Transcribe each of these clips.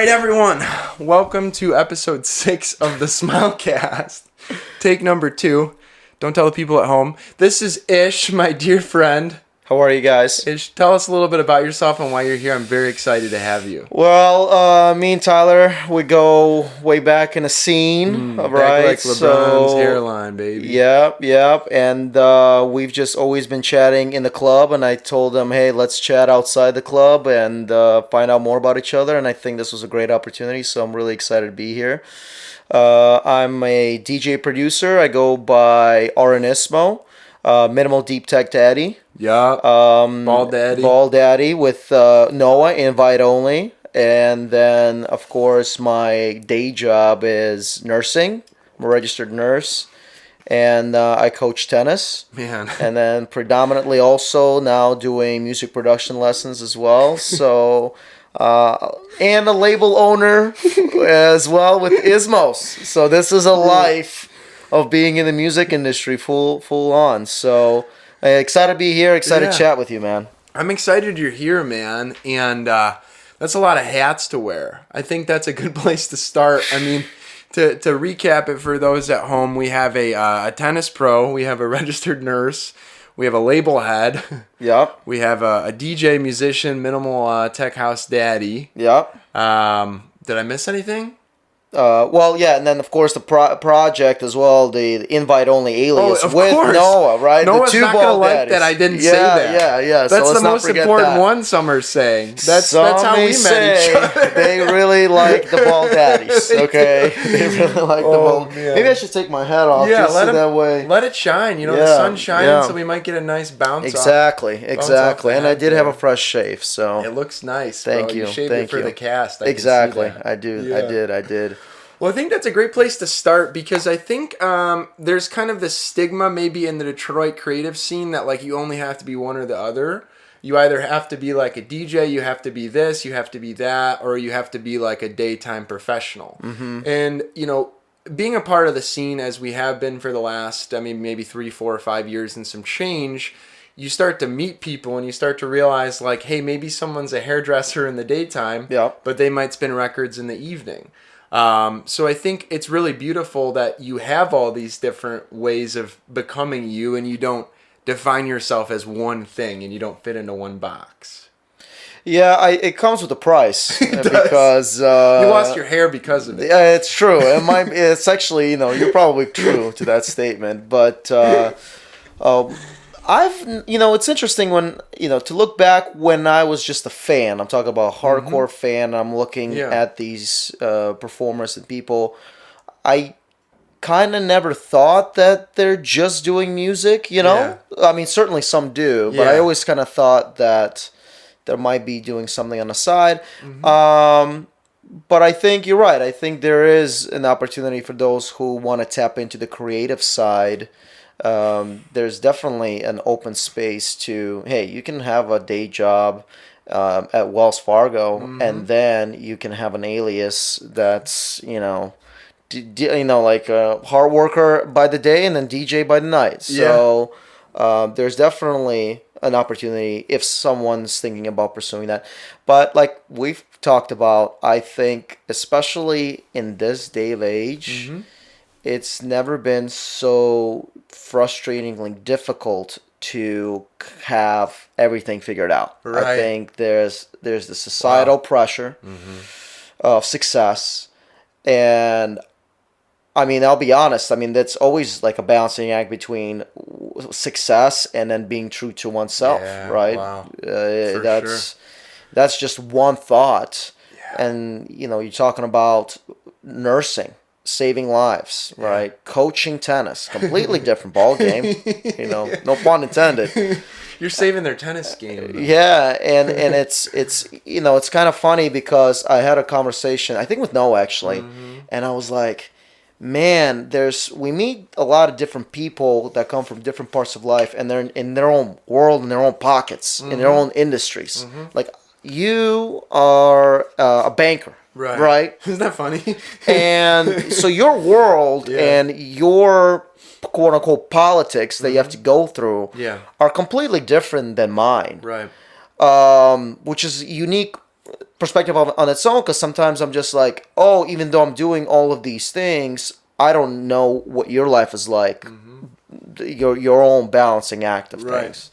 All right, everyone, welcome to episode 6 of the SmyleCast. Take number 2. Don't tell the people at home. This is Ish, my dear friend. How are you guys? Ish, tell us a little bit about yourself and why you're here. I'm very excited to have you. Well, me and Tyler, we go way back in the scene, right? Back like LeBron's hairline, baby. Yep. And we've just always been chatting in the club, and I told him, hey, let's chat outside the club and find out more about each other, and I think this was a great opportunity, so I'm really excited to be here. I'm a DJ producer. I go by ISMO, Minimal Deep Tech Daddy. Yeah. Bald Daddy with Noah, invite only. And then, of course, my day job is nursing. I'm a registered nurse. And I coach tennis. Man. And then predominantly also now doing music production lessons as well. So, and a label owner as well with ISMO. So this is a life of being in the music industry full on. So excited to be here, excited to chat with you, man. I'm excited you're here, man, and that's a lot of hats to wear. I think that's a good place to start. I mean, to recap it for those at home, we have a tennis pro, we have a registered nurse, we have a label head, Yep. we have a DJ, musician, minimal tech house daddy. Yep. Did I miss anything? And then of course the project as well, the invite only alias of with course. Noah, right? Noah's the two not gonna bald like daddies. that I didn't say that. Yeah. That's so the most important one. Some are saying that's how we met each other. They really like the bald daddies. Okay, they really like the bald. Man. Maybe I should take my hat off. Yeah, just so that way. Let it shine. You know, the sun's shining, so we might get a nice bounce. Exactly. And I did have a fresh. fresh shave, so It looks nice. Thank bro. you. You shaved Thank it for you. the cast. Exactly. I can see that. I did. Well, I think that's a great place to start because I think there's kind of this stigma maybe in the Detroit creative scene that like you only have to be one or the other. You either have to be like a DJ, you have to be this, you have to be that, or you have to be like a daytime professional. Mm-hmm. And, you know, being a part of the scene as we have been for the last, maybe 3, 4, or 5 years and some change, you start to meet people and you start to realize like, hey, maybe someone's a hairdresser in the daytime, but they might spin records in the evening. So I think it's really beautiful that you have all these different ways of becoming you and you don't define yourself as one thing and you don't fit into one box. Yeah, it comes with a price because you lost your hair because of it. Yeah, it's true. It's actually, you're probably true to that statement, but it's interesting when, to look back when I was just a fan. I'm talking about a hardcore fan. I'm looking at these performers and people. I kind of never thought that they're just doing music, Yeah. I mean, certainly some do, but I always kind of thought that there might be doing something on the side. But I think you're right. I think there is an opportunity for those who want to tap into the creative side. There's definitely an open space to, hey, you can have a day job at Wells Fargo, and then you can have an alias that's, like a hard worker by the day and then DJ by the night. So there's definitely an opportunity if someone's thinking about pursuing that. But like we've talked about, I think, especially in this day of age, it's never been so frustratingly difficult to have everything figured out. Right. I think there's the societal pressure of success, and I mean, I'll be honest. I mean, that's always like a balancing act between success and then being true to oneself, right? Wow. That's just one thought, and you're talking about nursing. Saving lives, right? Coaching tennis, completely different ball game. No pun intended. You're saving their tennis game. Yeah, and it's kind of funny because I had a conversation, I think with Noah actually, and I was like, man, we meet a lot of different people that come from different parts of life, and they're in their own world, in their own pockets, in their own industries. Like you are a banker. Right. Isn't that funny? And so your world and your quote unquote politics that you have to go through are completely different than mine. Right. Which is unique perspective on its own, because sometimes I'm just like, oh, even though I'm doing all of these things, I don't know what your life is like, your own balancing act of things.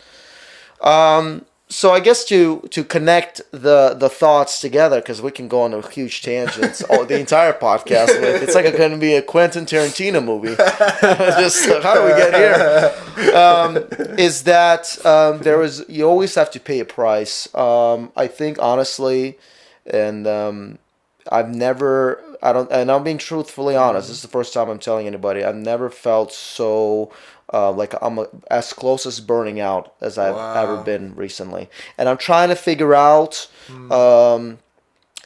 So I guess to connect the thoughts together, because we can go on a huge tangents the entire podcast with. It's like going to be a Quentin Tarantino movie. Just how do we get here? Is that you always have to pay a price. I think honestly, and I'm being truthfully honest. This is the first time I'm telling anybody. I've never felt so like I'm as close as burning out as I've ever been recently. And I'm trying to figure out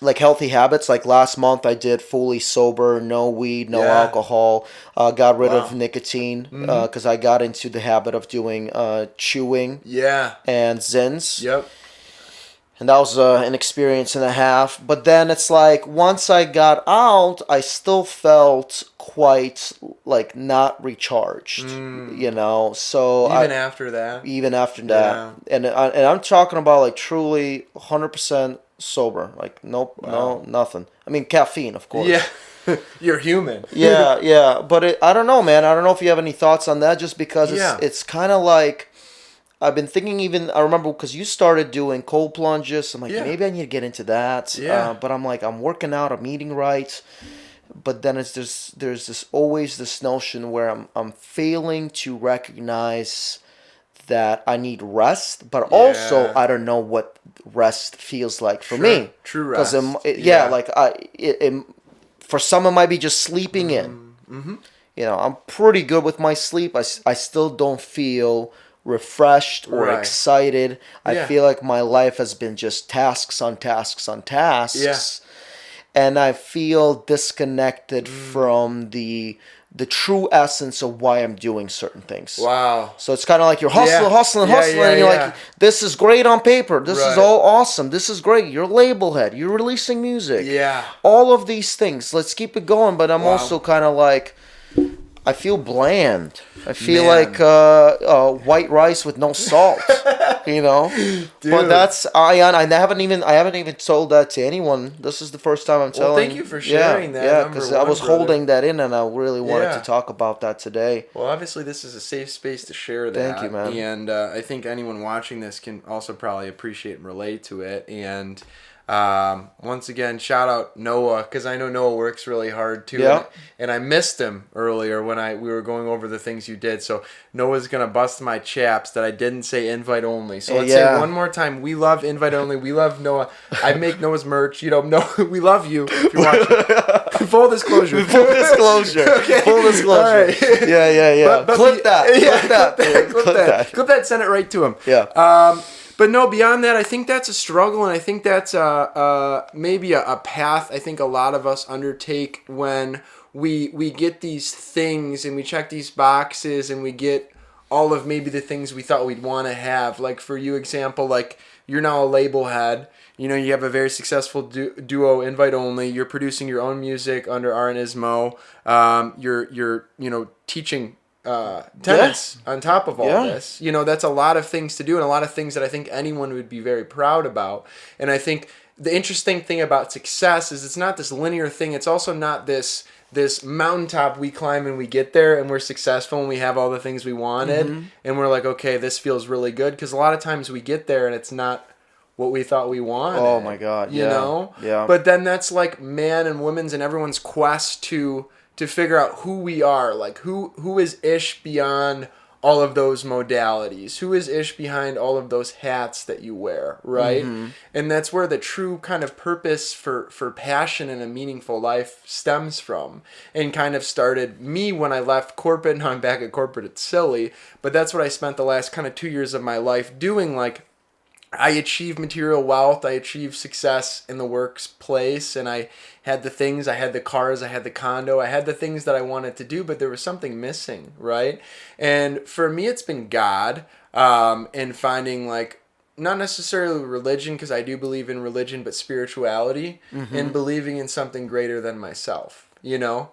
like healthy habits. Like last month, I did fully sober, no weed, no alcohol. Got rid of nicotine because I got into the habit of doing chewing and Zins. Yep. And that was an experience and a half. But then it's like, once I got out, I still felt quite, like, not recharged, you know? So Even after that? Even after that. And I'm talking about, like, truly 100% sober. Like, no, nothing. I mean, caffeine, of course. Yeah. You're human. yeah. But I don't know, man. I don't know if you have any thoughts on that, just because it's kind of like, I've been thinking I remember because you started doing cold plunges. I'm like, maybe I need to get into that. But I'm like, I'm working out, I'm eating right. But then there's always this notion where I'm failing to recognize that I need rest, but also I don't know what rest feels like for me. True rest. Because for some it might be just sleeping in. You know, I'm pretty good with my sleep. I still don't feel refreshed or excited. I feel like my life has been just tasks on tasks on tasks. And I feel disconnected from the true essence of why I'm doing certain things. Wow. So it's kind of like you're hustling, and you're like, this is great on paper. This is all awesome. This is great. You're label head. You're releasing music. Yeah. All of these things. Let's keep it going. But I'm also kind of like, I feel bland. I feel like white rice with no salt, you know. Dude. But that's I haven't even told that to anyone. This is the first time I'm telling. Well, thank you for sharing that. Yeah, because I was holding that in, and I really wanted to talk about that today. Well, obviously, this is a safe space to share that. Thank you, man. And I think anyone watching this can also probably appreciate and relate to it. And once again, shout out Noah, because I know Noah works really hard too. Yeah. And I missed him earlier when we were going over the things you did. So Noah's gonna bust my chaps that I didn't say invite only. So let's say one more time: we love invite only. We love Noah. I make Noah's merch. You know, Noah, we love you. If you're watching. Full disclosure. Okay. Full disclosure. All right. Yeah. But clip that. Clip that. Send it right to him. Yeah. But no, beyond that, I think that's a struggle, and I think that's maybe a path I think a lot of us undertake when we get these things and we check these boxes and we get all of maybe the things we thought we'd want to have. Like for you, example, like you're now a label head. You know, you have a very successful duo, Invite Only. You're producing your own music under ISMO. You're teaching tennis on top of all this. You know, that's a lot of things to do and a lot of things that I think anyone would be very proud about. And I think the interesting thing about success is it's not this linear thing. It's also not this mountaintop we climb and we get there and we're successful and we have all the things we wanted and we're like, okay, this feels really good. Because a lot of times we get there and it's not what we thought we wanted. Oh my God. You know? Yeah. But then that's like man and women's and everyone's quest to figure out who we are, like who is Ish beyond all of those modalities, who is Ish behind all of those hats that you wear, right? And that's where the true kind of purpose for passion in a meaningful life stems from, and kind of started me when I left corporate. Now I'm back at corporate. It's silly, but that's what I spent the last kind of 2 years of my life doing. Like, I achieved material wealth, I achieved success in the workplace, and I had the things, I had the cars, I had the condo, I had the things that I wanted to do, but there was something missing, right? And for me, it's been God, and finding, like, not necessarily religion, because I do believe in religion, but spirituality, and believing in something greater than myself, you know?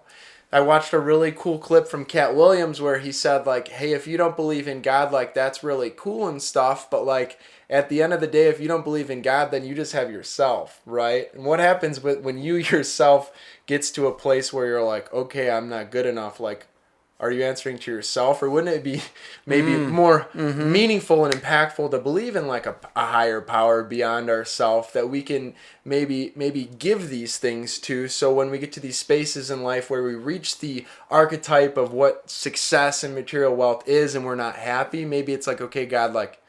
I watched a really cool clip from Cat Williams where he said, like, hey, if you don't believe in God, like, that's really cool and stuff, but, like, at the end of the day, if you don't believe in God, then you just have yourself, right? And what happens when you yourself gets to a place where you're like, okay, I'm not good enough, like, are you answering to yourself, or wouldn't it be maybe more meaningful and impactful to believe in like a higher power beyond ourself that we can maybe give these things to, so when we get to these spaces in life where we reach the archetype of what success and material wealth is and we're not happy, maybe it's like, okay, God, like,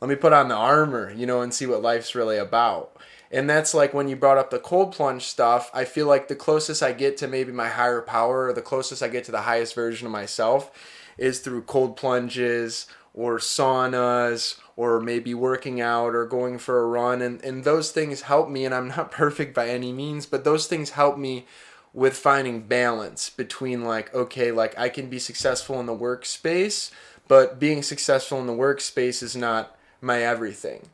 let me put on the armor, and see what life's really about. And that's like when you brought up the cold plunge stuff, I feel like the closest I get to maybe my higher power, or the closest I get to the highest version of myself, is through cold plunges or saunas or maybe working out or going for a run. And those things help me, and I'm not perfect by any means, but those things help me with finding balance between like, okay, like I can be successful in the workspace, but being successful in the workspace is not my everything.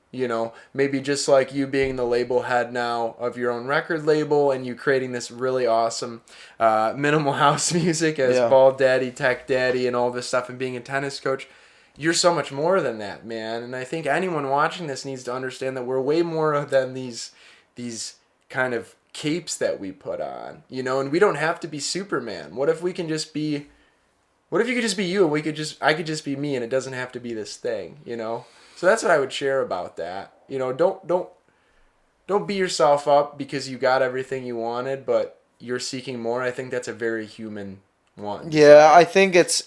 Maybe just like you being the label head now of your own record label, and you creating this really awesome minimal house music as Ball Daddy, Tech Daddy, and all this stuff, and being a tennis coach. You're so much more than that, man. And I think anyone watching this needs to understand that we're way more than these kind of capes that we put on, and we don't have to be Superman. What if you could just be you, and I could just be me, and it doesn't have to be this thing, So that's what I would share about that. Don't beat yourself up because you got everything you wanted, but you're seeking more. I think that's a very human one. Yeah, I think it's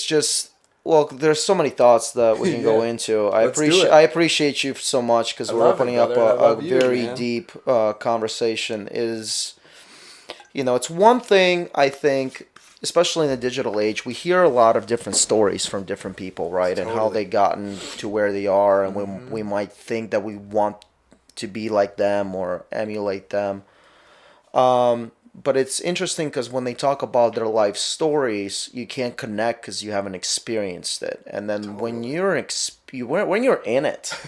just, well, there's so many thoughts that we can go into. I appreciate you so much, because we're opening up a very deep conversation. It's one thing, I think, especially in the digital age, we hear a lot of different stories from different people, right? Totally. And how they gotten to where they are, and when we might think that we want to be like them or emulate them. But it's interesting because when they talk about their life stories, you can't connect because you haven't experienced it. And then when you're in it,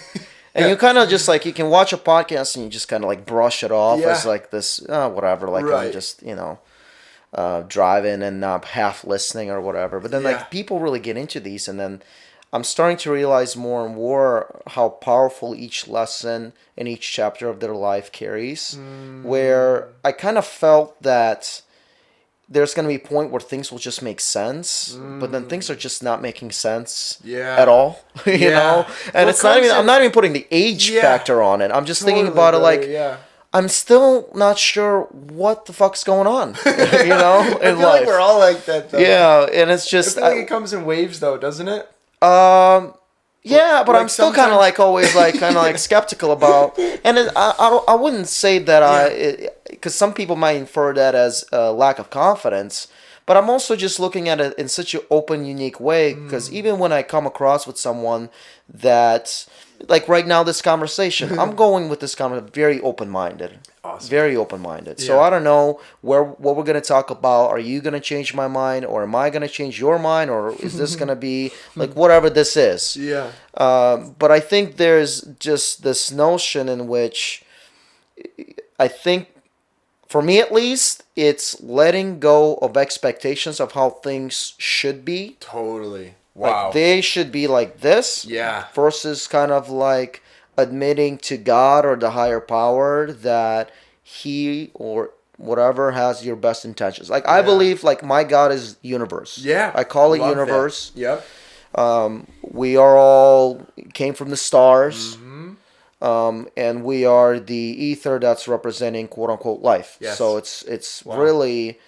and you kind of just like, you can watch a podcast and you just kind of like brush it off as like this, whatever, like I'm just, driving and half listening or whatever. But then like people really get into these, and then I'm starting to realize more and more how powerful each lesson in each chapter of their life carries. Where I kind of felt that there's going to be a point where things will just make sense, but then things are just not making sense at all, you know? And it's not even, I'm not even putting the age factor on it. I'm just thinking about it like, I'm still not sure what the fuck's going on, in I feel life. like we're all like that, though. Yeah, and it's just... I feel like it comes in waves, though, doesn't it? Yeah, but like I'm still kind of like always like kind of like skeptical about, and I wouldn't say that because some people might infer that as a lack of confidence, but I'm also just looking at it in such an open, unique way, because even when I come across with someone that, like right now, this conversation, I'm going with this conversation very open-minded. Awesome. Very open-minded. Yeah. So I don't know what we're going to talk about. Are you going to change my mind, or am I going to change your mind, or is this going to be like whatever this is? Yeah. But I think there's just this notion in which I think, for me at least, it's letting go of expectations of how things should be. Totally. Wow. Like they should be like this. Yeah. Versus kind of like admitting to God or the higher power that he or whatever has your best intentions. Like I believe like my God is universe. Yeah. I call it universe. That. Yep. We are all came from the stars. Mm-hmm. And we are the ether that's representing quote unquote life. Yes. So it's really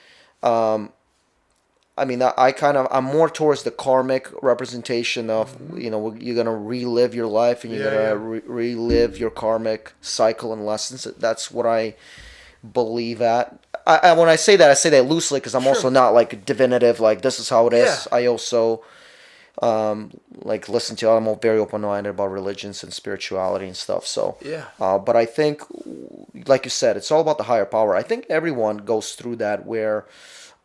I mean, I'm more towards the karmic representation of, you're going to relive your life, and you're going to relive your karmic cycle and lessons. That's what I believe at. When I say that loosely, because I'm also not like definitive, like this is how it is. I also listen to, I'm very open-minded about religions and spirituality and stuff. So, but I think, like you said, it's all about the higher power. I think everyone goes through that where...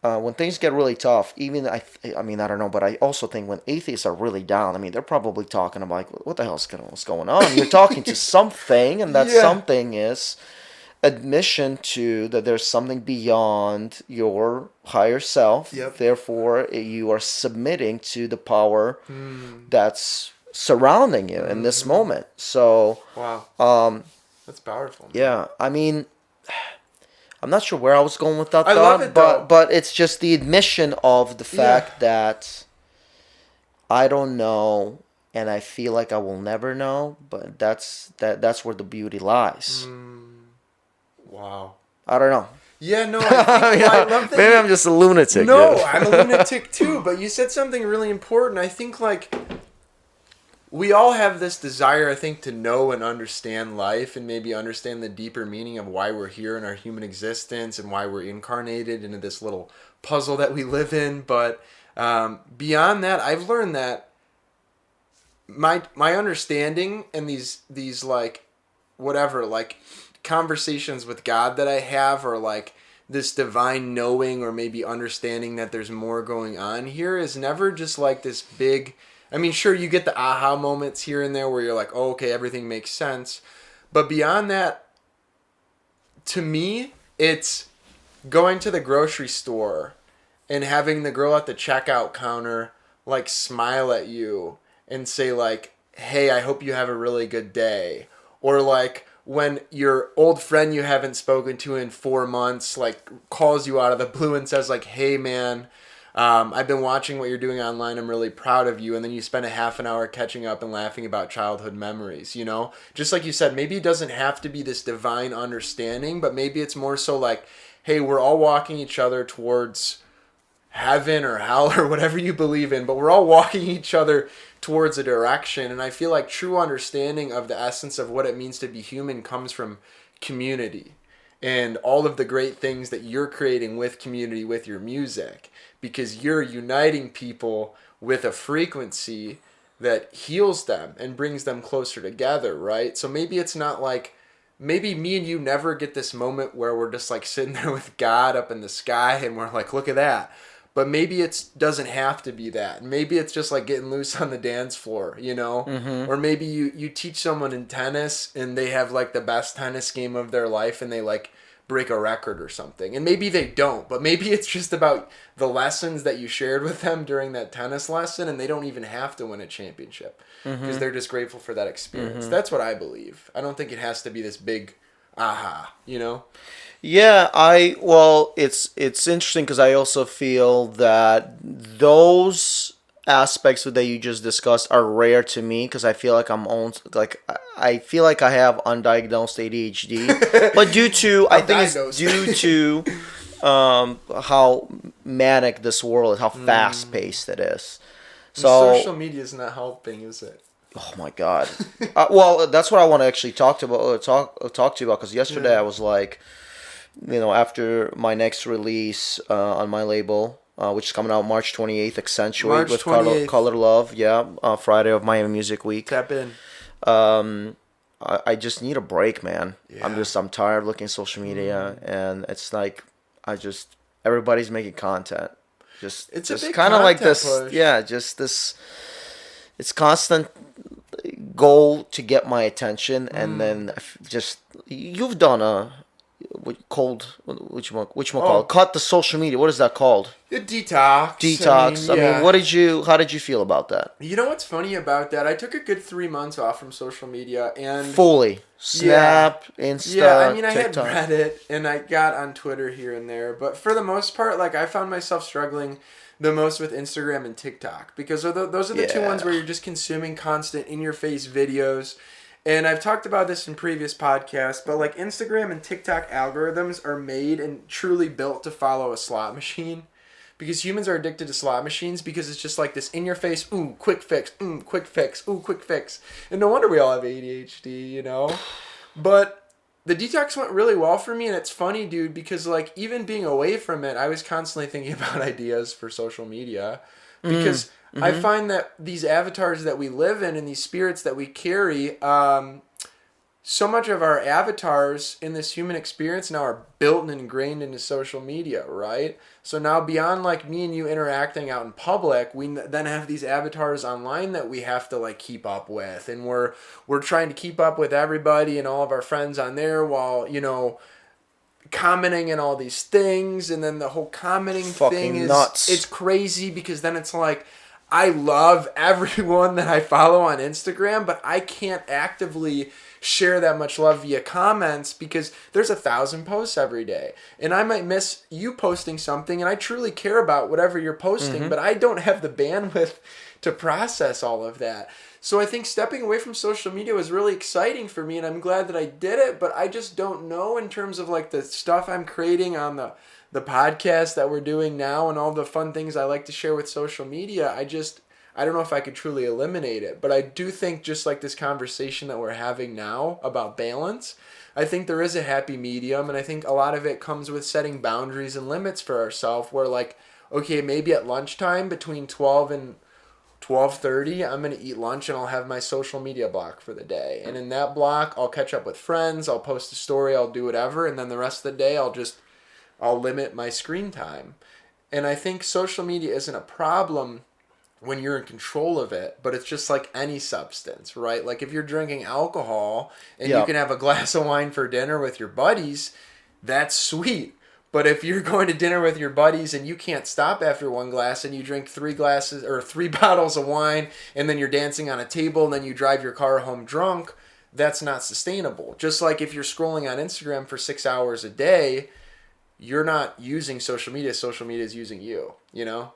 when things get really tough, even I mean, I don't know, but I also think when atheists are really down, I mean, they're probably talking about like, what the hell's going on? You're talking to something, and that something is admission to that there's something beyond your higher self. Yep. Therefore, you are submitting to the power that's surrounding you in this moment. So wow, that's powerful, man. yeah, I mean, I'm not sure where I was going with that I thought, love it, though. but it's just the admission of the fact that I don't know, and I feel like I will never know. But that's where the beauty lies. Wow. I don't know. Yeah, no, I think, I love that. Maybe I'm just a lunatic. No, dude. I'm a lunatic too. But you said something really important. I think like we all have this desire, I think, to know and understand life and maybe understand the deeper meaning of why we're here in our human existence and why we're incarnated into this little puzzle that we live in. But beyond that, I've learned that my understanding and these like whatever like conversations with God that I have, or like this divine knowing or maybe understanding that there's more going on here, is never just like this big. I mean, sure, you get the aha moments here and there where you're like, oh, okay, everything makes sense. But beyond that, to me, it's going to the grocery store and having the girl at the checkout counter like smile at you and say like, hey, I hope you have a really good day. Or like when your old friend you haven't spoken to in 4 months like calls you out of the blue and says like, hey man, I've been watching what you're doing online. I'm really proud of you. And then you spend a half an hour catching up and laughing about childhood memories, you know? Just like you said, maybe it doesn't have to be this divine understanding, but maybe it's more so like, hey, we're all walking each other towards heaven or hell or whatever you believe in, but we're all walking each other towards a direction. And I feel like true understanding of the essence of what it means to be human comes from community and all of the great things that you're creating with community, with your music, because you're uniting people with a frequency that heals them and brings them closer together, right? So maybe it's not like, maybe me and you never get this moment where we're just like sitting there with God up in the sky and we're like, look at that. But maybe it doesn't have to be that. Maybe it's just like getting loose on the dance floor, you know? Mm-hmm. Or maybe you teach someone in tennis and they have like the best tennis game of their life and they like break a record or something. And maybe they don't, but maybe it's just about the lessons that you shared with them during that tennis lesson and they don't even have to win a championship because they're just grateful for that experience. That's what I believe. I don't think it has to be this big aha, you know? Yeah, it's interesting because I also feel that those aspects that you just discussed are rare to me because I feel like I feel like I have undiagnosed ADHD, but I think it's due to how manic this world is, how fast paced it is. So social media is not helping, is it? Oh my God. Well, that's what I want to actually talk to you about because yesterday I was like, you know, after my next release on my label, which is coming out March 28th, Accentuate March with 28th. Color Love, Friday of Miami Music Week. Tap in. I just need a break, man. Yeah. I'm tired of looking at social media, and it's like everybody's making content. It's just kind of like this, push. just this. It's constant goal to get my attention, and then you've done a. Which one called? Cut the social media. What is that called? A detox. Detox. I mean, how did you feel about that? You know what's funny about that? I took a good 3 months off from social media and fully Snap, Insta, Yeah, I mean, TikTok. I had Reddit and I got on Twitter here and there, but for the most part, like I found myself struggling the most with Instagram and TikTok because those are the two ones where you're just consuming constant in-your-face videos. And I've talked about this in previous podcasts, but like Instagram and TikTok algorithms are made and truly built to follow a slot machine because humans are addicted to slot machines because it's just like this in your face, ooh, quick fix, quick fix, ooh, quick fix. And no wonder we all have ADHD, you know? But the detox went really well for me, and it's funny, dude, because like even being away from it, I was constantly thinking about ideas for social media because I find that these avatars that we live in and these spirits that we carry, so much of our avatars in this human experience now are built and ingrained into social media, right? So now beyond like me and you interacting out in public, we then have these avatars online that we have to like keep up with. And we're trying to keep up with everybody and all of our friends on there while, you know, commenting and all these things. And then the whole commenting fucking thing is nuts. It's crazy because then it's like, I love everyone that I follow on Instagram, but I can't actively share that much love via comments because there's 1,000 posts every day. And I might miss you posting something, and I truly care about whatever you're posting, but I don't have the bandwidth to process all of that. So I think stepping away from social media was really exciting for me, and I'm glad that I did it, but I just don't know in terms of like the stuff I'm creating on the podcast that we're doing now and all the fun things I like to share with social media. I don't know if I could truly eliminate it, but I do think just like this conversation that we're having now about balance, I think there is a happy medium, and I think a lot of it comes with setting boundaries and limits for ourselves where like, okay, maybe at lunchtime between 12 and 12:30, I'm going to eat lunch and I'll have my social media block for the day. And in that block, I'll catch up with friends, I'll post a story, I'll do whatever, and then the rest of the day I'll limit my screen time. And I think social media isn't a problem when you're in control of it, but it's just like any substance, right? Like if you're drinking alcohol and you can have a glass of wine for dinner with your buddies, that's sweet. But if you're going to dinner with your buddies and you can't stop after one glass and you drink 3 glasses or 3 bottles of wine and then you're dancing on a table and then you drive your car home drunk, that's not sustainable. Just like if you're scrolling on Instagram for 6 hours a day, you're not using social media is using you, you know?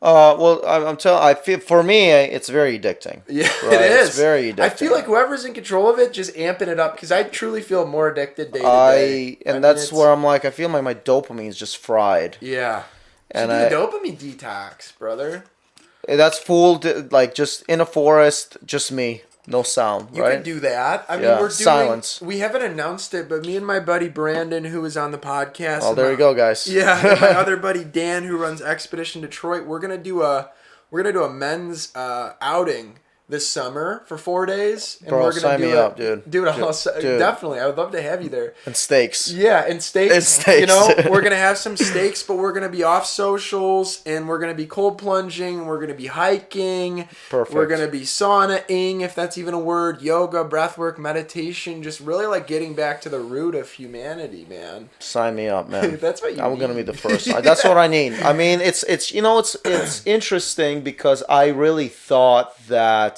Well, I'm telling. I feel for me, it's very addicting. Yeah, right? it is. It's very addicting. I feel like whoever's in control of it, just amping it up because I truly feel more addicted day to day. That's where I'm like, I feel like my dopamine is just fried. Yeah, and do a dopamine detox, brother. That's full, like just in a forest, just me. No sound, you right? can do that. I mean, we're doing silence. We haven't announced it, but me and my buddy Brandon, who is on the podcast. Oh, there you go, guys. Yeah, and my other buddy Dan, who runs Expedition Detroit. We're gonna do a men's outing this summer for 4 days. And Bro, we're gonna sign me up, dude. Dude, definitely. I would love to have you there. And steaks. Yeah, and steaks. And steaks. You know, we're going to have some steaks, but we're going to be off socials, and we're going to be cold plunging, we're going to be hiking. Perfect. We're going to be sauna-ing, if that's even a word, yoga, breathwork, meditation, just really like getting back to the root of humanity, man. Sign me up, man. That's what you I'm need. going to be the first. That's what I need. I mean, it's interesting because I really thought that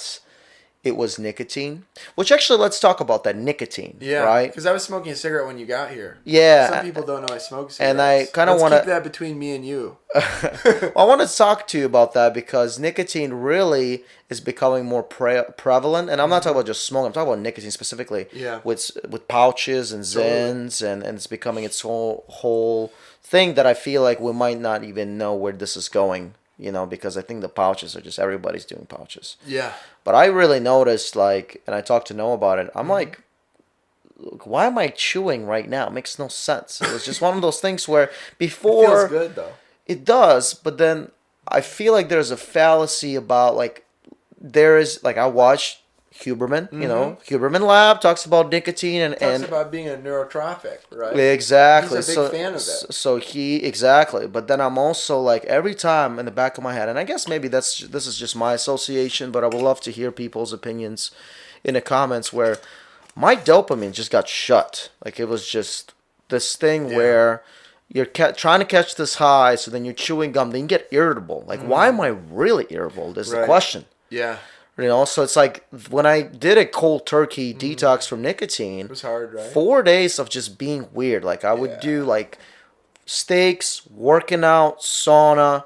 it was nicotine, which actually, let's talk about that nicotine. Yeah, right? Because I was smoking a cigarette when you got here. Yeah, some people don't know I smoke cigarettes. And I kind of want to keep that between me and you. I want to talk to you about that because nicotine really is becoming more prevalent, and I'm not talking about just smoking. I'm talking about nicotine specifically. Yeah. With pouches and Zens, and it's becoming its whole thing that I feel like we might not even know where this is going. You know, because I think the pouches are just everybody's doing pouches. Yeah. But I really noticed, like, and I talked to Noah about it. I'm like, look, why am I chewing right now? It makes no sense. It was just one of those things where before it feels good though. It does, but then I feel like there's a fallacy about like there is like I watched Huberman, you know, Huberman Lab talks about nicotine and talks about being a neurotropic, right? Exactly. He's a big fan of it. So exactly. But then I'm also like every time in the back of my head, and I guess maybe this is just my association, but I would love to hear people's opinions in the comments where my dopamine just got shut. Like it was just this thing where you're trying to catch this high, so then you're chewing gum, then you get irritable. Like why am I really irritable? Is the question. Yeah. You know, so it's like when I did a cold turkey detox from nicotine, it was hard, right? 4 days of just being weird. Like I would do like steaks, working out, sauna,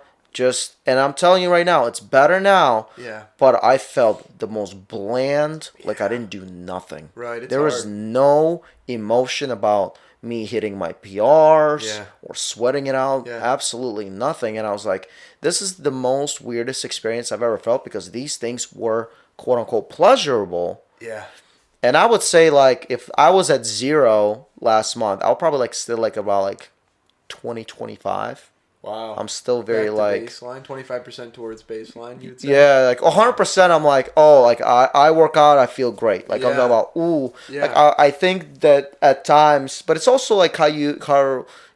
and I'm telling you right now, it's better now. Yeah. But I felt the most bland, like I didn't do nothing. Right. There was no emotion about me hitting my PRs or sweating it out. Yeah. Absolutely nothing. And I was like, this is the most weirdest experience I've ever felt because these things were quote unquote pleasurable. Yeah. And I would say like if I was at 0 last month, I'll probably like still like about like 20, 25. Wow. I'm still very like baseline, 25% towards baseline, you'd say? Yeah, like 100% I'm like, oh, like I work out, I feel great. Like I'm talking about, ooh. Yeah. Like I think that at times, but it's also like how your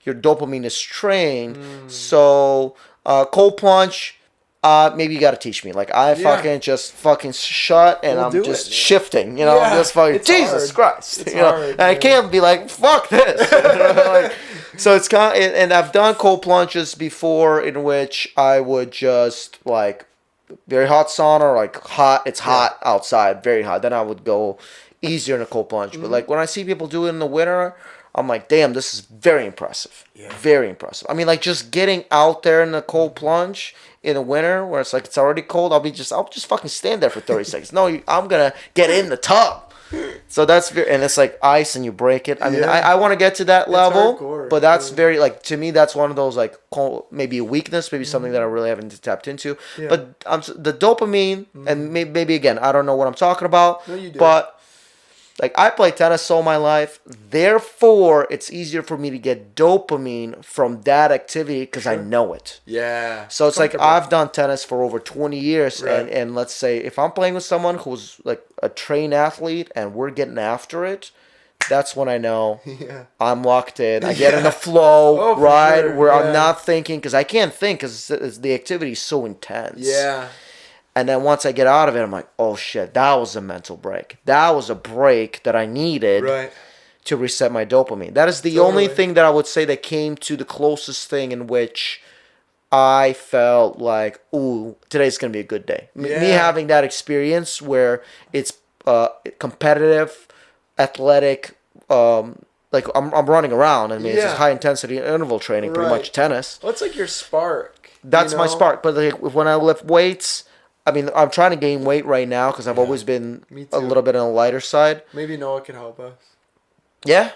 dopamine is trained. So cold plunge, maybe you got to teach me. Like I fucking shut and I'm just shifting, you know, just fucking Jesus Christ. It's you know? hard, and I can't be like, fuck this. Like, So it's kind of, and I've done cold plunges before in which I would just like very hot sauna, like hot. It's hot outside, very hot. Then I would go easier in a cold plunge. But like when I see people do it in the winter, I'm like, damn, this is very impressive. Yeah. Very impressive. I mean, like just getting out there in the cold plunge in the winter where it's like it's already cold. I'll just fucking stand there for 30 seconds. No, I'm gonna get in the tub. So that's very, and it's like ice and you break it. I mean, I want to get to that level, hardcore, but that's very like to me that's one of those like maybe a weakness, maybe something that I really haven't tapped into. Yeah. But the dopamine and maybe again I don't know what I'm talking about. No, you do. But like I play tennis all my life, therefore it's easier for me to get dopamine from that activity because I know it. Yeah. So it's like I've done tennis for over 20 years, right. and let's say if I'm playing with someone who's like a trained athlete and we're getting after it, that's when I know I'm locked in. I get in the flow, right? Sure. Where I'm not thinking because I can't think because the activity is so intense. Yeah. And then once I get out of it, I'm like, oh shit, that was a mental break. That was a break that I needed to reset my dopamine. That is the only thing that I would say that came to the closest thing in which I felt like, ooh, today's going to be a good day. Me having that experience where it's competitive, athletic, like I'm running around. I mean, it's just high intensity interval training, pretty much tennis. Well, it's like your spark. That's my spark. But like when I lift weights, I mean, I'm trying to gain weight right now because I've always been a little bit on the lighter side. Maybe Noah can help us. Yeah.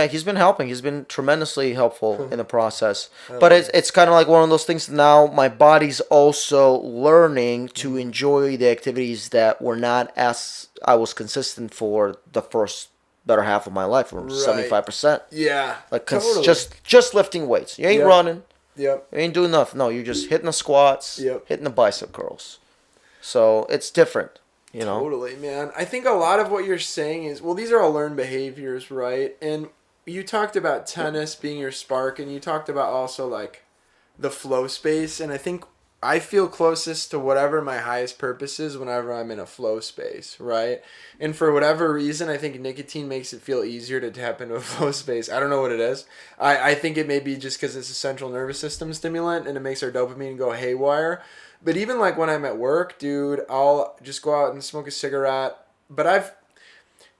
He's been helping. He's been tremendously helpful in the process. But it's kind of like one of those things now my body's also learning to enjoy the activities that were not as I was consistent for the first better half of my life, from 75%. Yeah. Like just lifting weights. You ain't running. Yep. You ain't doing nothing. No, you're just hitting the squats, hitting the bicep curls. So it's different, you know? Totally, man. I think a lot of what you're saying is, well, these are all learned behaviors, right? And you talked about tennis being your spark, and you talked about also, like, the flow space. And I think I feel closest to whatever my highest purpose is whenever I'm in a flow space, right? And for whatever reason, I think nicotine makes it feel easier to tap into a flow space. I don't know what it is. I think it may be just because it's a central nervous system stimulant, and it makes our dopamine go haywire. But even like when I'm at work, dude, I'll just go out and smoke a cigarette. But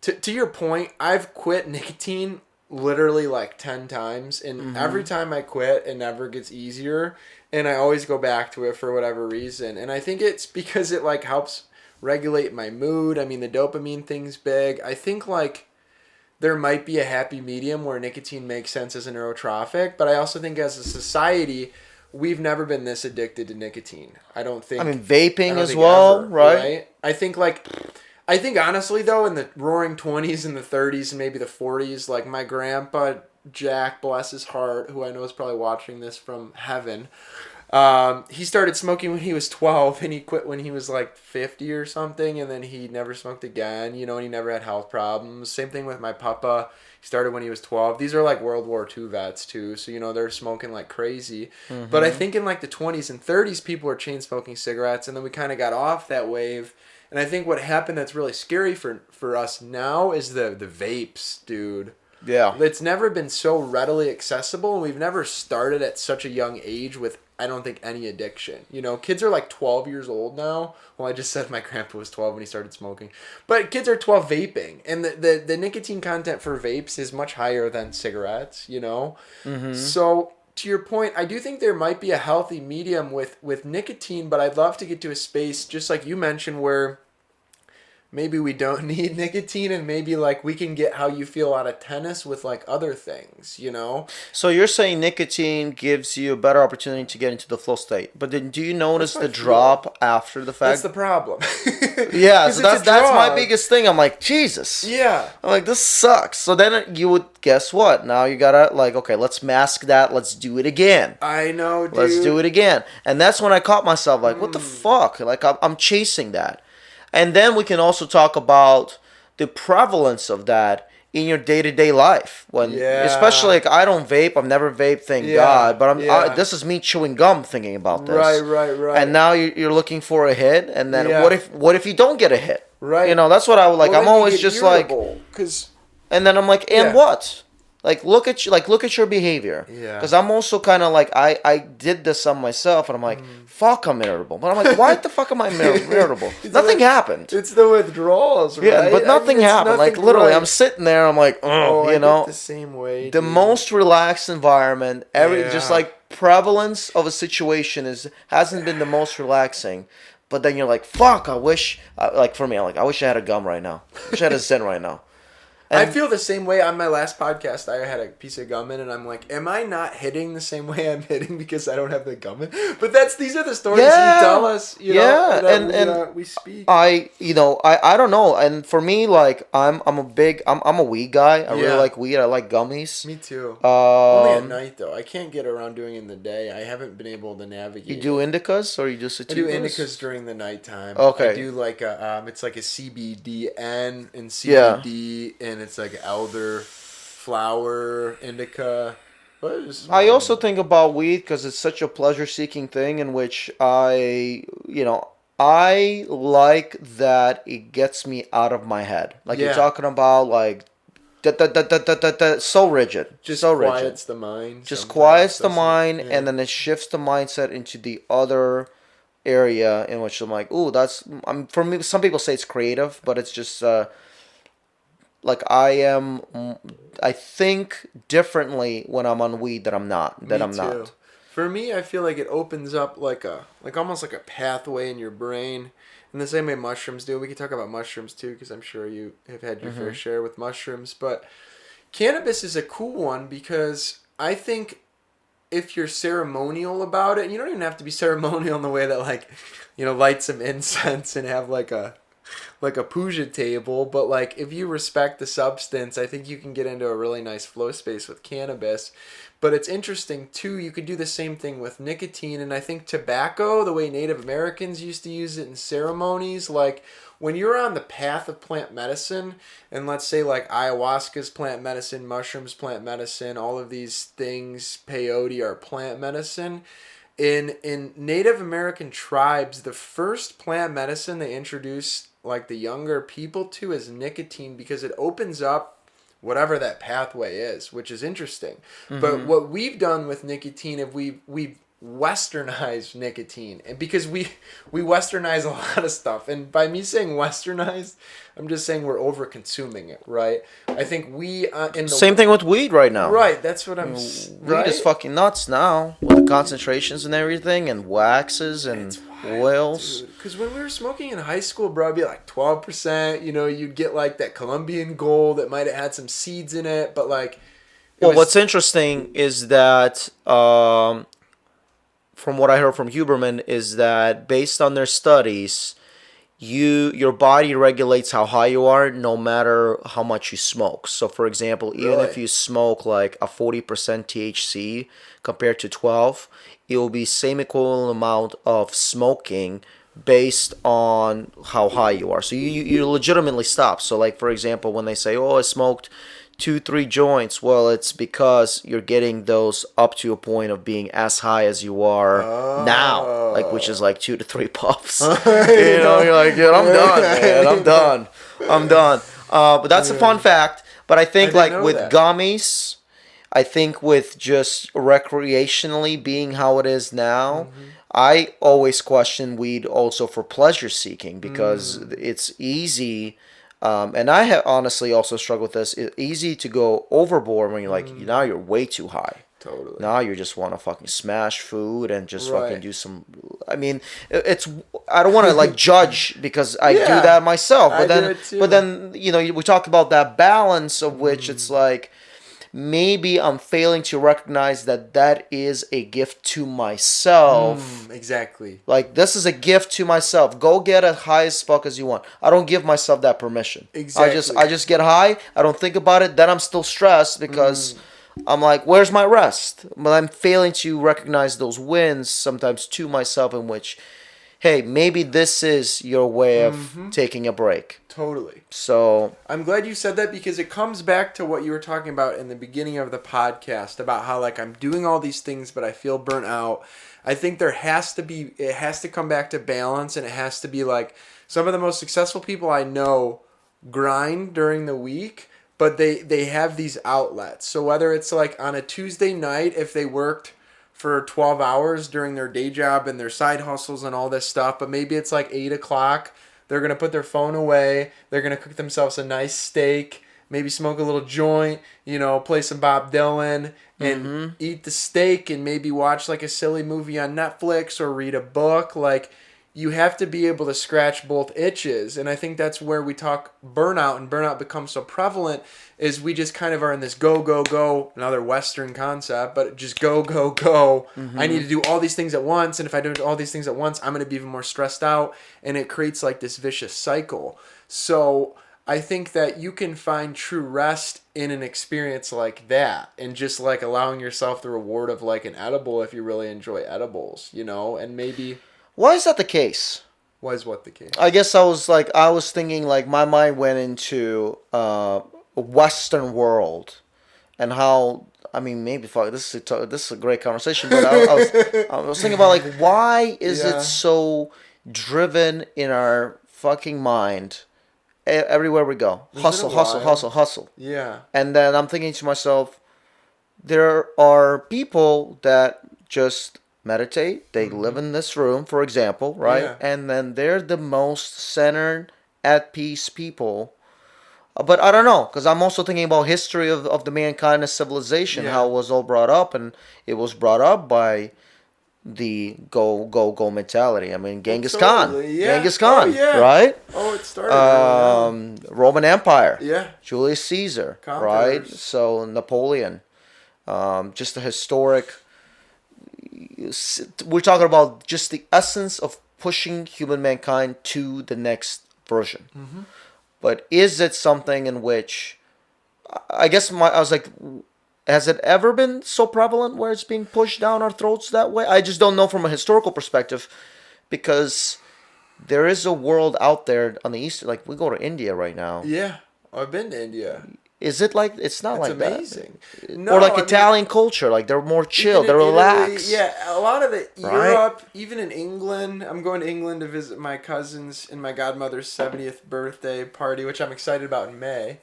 to your point, I've quit nicotine literally like 10 times. And every time I quit, it never gets easier. And I always go back to it for whatever reason. And I think it's because it like helps regulate my mood. I mean, the dopamine thing's big. I think like there might be a happy medium where nicotine makes sense as a neurotrophic. But I also think as a society, we've never been this addicted to nicotine. I don't think. I mean, vaping as well, ever, right? I think honestly though, in the roaring 20s and the 30s and maybe the 40s, like my grandpa Jack, bless his heart, who I know is probably watching this from heaven, he started smoking when he was 12 and he quit when he was like 50 or something, and then he never smoked again, you know, and he never had health problems. Same thing with my papa. He started when he was 12. These are like World War II vets too, so you know they're smoking like crazy. But I think in like the 20s and 30s, people were chain smoking cigarettes, and then we kind of got off that wave. And I think what happened that's really scary for us now is the vapes, dude. Yeah. It's never been so readily accessible, and we've never started at such a young age with, I don't think, any addiction. You know, kids are like 12 years old now. Well, I just said my grandpa was 12 when he started smoking. But kids are 12 vaping, and the nicotine content for vapes is much higher than cigarettes, you know? So to your point, I do think there might be a healthy medium with nicotine, but I'd love to get to a space, just like you mentioned, where maybe we don't need nicotine, and maybe like we can get how you feel out of tennis with like other things, you know? So you're saying nicotine gives you a better opportunity to get into the flow state, but then do you notice the drop after the fact? That's the problem. Yeah, so that's my biggest thing. I'm like, Jesus. Yeah. I'm like, this sucks. So then you would, guess what? Now you gotta like, okay, let's mask that. Let's do it again. I know, dude. Let's do it again. And that's when I caught myself like, what the fuck? Like I'm chasing that. And then we can also talk about the prevalence of that in your day-to-day life. Especially like I don't vape. I've never vaped, thank God. But this is me chewing gum thinking about this. Right. And now you're looking for a hit, and then what if you don't get a hit? Right. You know, that's what I would like. Well, I'm always just like, cause, and then I'm like, and what? Like look at your behavior. Yeah. Because I'm also kind of like I did this on myself, and I'm like, fuck, I'm irritable. But I'm like, why the fuck am I irritable? Nothing happened. It's the withdrawals, right? Yeah, but nothing happened. Like literally, right. I'm sitting there. I'm like, Oh, you I know, get the same way. the dude. most relaxed environment. Just Yeah. like prevalence of a situation hasn't been the most relaxing. But then you're like, fuck. I wish, like for me, I'm like, I wish I had a gum right now. I wish I had a Zen right now. I feel the same way. On my last podcast, I had a piece of gum in, and I'm like, am I not hitting the same way I'm hitting because I don't have the gum in? But these are the stories you tell us, you know, that we speak. I don't know. And for me, like, I'm a weed guy. I really like weed. I like gummies. Me too. Only at Um, night, though. I can't get around doing it in the day. I haven't been able to navigate you do indicas or you do sativas? I do indicas during the nighttime. Okay. I do like it's like a CBDN and CBD, and it's like elder flower indica. I also think about weed because it's such a pleasure-seeking thing in which I like that it gets me out of my head. Like you're talking about, like, so rigid. Just so quiets rigid. the mind. Just quiets the mind, and then it shifts the mindset into the other area in which I'm like, ooh, for me. Some people say it's creative, but it's just like I think differently when I'm on weed that I'm not. Not. For me, I feel like it opens up like almost like a pathway in your brain, in the same way mushrooms do. We can talk about mushrooms too, because I'm sure you have had your fair share with mushrooms. But cannabis is a cool one because I think if you're ceremonial about it, and you don't even have to be ceremonial in the way that, like, you know, light some incense and have like a puja table, but like if you respect the substance, I think you can get into a really nice flow space with cannabis. But it's interesting too, you could do the same thing with nicotine, and I think tobacco, the way Native Americans used to use it in ceremonies, like when you're on the path of plant medicine, and let's say like ayahuasca's plant medicine, mushrooms plant medicine, all of these things, peyote are plant medicine. In Native American tribes, the first plant medicine they introduce like the younger people to is nicotine, because it opens up whatever that pathway is, which is interesting. But what we've done with nicotine is we've westernized nicotine, and because we westernize a lot of stuff, and by me saying westernized, I'm just saying we're over consuming it, right? I think we in the same thing with weed right now. Right, that's what I'm. Weed is fucking nuts now with the concentrations and everything, and waxes and oils. Because when we were smoking in high school, bro, it'd be like 12%. You know, you'd get like that Colombian gold that might have had some seeds in it, but like. What's interesting is that. From what I heard from Huberman, is that based on their studies, your body regulates how high you are no matter how much you smoke. So for example, even if you smoke like a 40% THC compared to 12, it will be same equivalent amount of smoking based on how high you are. So you legitimately stop. So like for example, when they say, oh, I smoked 2-3 joints, well, it's because you're getting those up to a point of being as high as you are now, like, which is like 2 to 3 puffs. You know, you're like, dude, I'm done, man. I'm done. But that's a fun fact. But I think like with gummies, I think with just recreationally being how it is now, I always question weed also for pleasure seeking, because it's easy. And I have honestly also struggled with this. It's easy to go overboard when you're like, now you're way too high. Totally. Now you just want to fucking smash food and just fucking do some. I mean, I don't want to like judge, because I do that myself. But then you know, we talked about that balance of which it's like, maybe I'm failing to recognize that is a gift to myself. Exactly. Like, this is a gift to myself. Go get as high as fuck as you want. I don't give myself that permission. Exactly. I just get high. I don't think about it. Then I'm still stressed because I'm like, where's my rest? But I'm failing to recognize those wins sometimes to myself, in which, hey, maybe this is your way of taking a break. Totally. So I'm glad you said that, because it comes back to what you were talking about in the beginning of the podcast about how like I'm doing all these things but I feel burnt out. I think it has to come back to balance, and it has to be like some of the most successful people I know grind during the week, but they have these outlets. So whether it's like on a Tuesday night, if they worked for 12 hours during their day job and their side hustles and all this stuff, but maybe it's like 8 o'clock, they're going to put their phone away, they're going to cook themselves a nice steak, maybe smoke a little joint, play some Bob Dylan and eat the steak and maybe watch like a silly movie on Netflix or read a book. Like, you have to be able to scratch both itches. And I think that's where we talk burnout, and burnout becomes so prevalent, is we just kind of are in this go, go, go, another Western concept, but just go, go, go. I need to do all these things at once. And if I do all these things at once, I'm going to be even more stressed out. And it creates like this vicious cycle. So I think that you can find true rest in an experience like that, and just like allowing yourself the reward of like an edible if you really enjoy edibles, and maybe... Why is that the case? Why is what the case? I guess I was thinking like my mind went into a Western world, and how, I mean, maybe fuck, this is a great conversation, but I was thinking about like, why is it so driven in our fucking mind everywhere we go? Hustle, hustle, hustle, hustle. Yeah. And then I'm thinking to myself, there are people that just meditate. They live in this room, for example, right? Yeah. And then they're the most centered, at peace people. But I don't know, because I'm also thinking about history of the mankind and civilization, how it was all brought up, and it was brought up by the go, go, go mentality. I mean, Genghis Khan. Yeah. Genghis Khan, yeah. right? Oh, it started. Roman Empire. Yeah. Julius Caesar, Conquerors. right? So Napoleon. Just the historic... We're talking about just the essence of pushing human mankind to the next version. But is it something in which, I guess I was like, has it ever been so prevalent where it's being pushed down our throats that way? I just don't know from a historical perspective, because there is a world out there on the east. Like, we go to India right now. Yeah. I've been to India. Is it like, it's not like amazing. that? No, or like Italian culture, like they're more chill, they're relaxed. Yeah, a lot of it, Right? Europe, even in England. I'm going to England to visit my cousins in my godmother's 70th birthday party, which I'm excited about in May.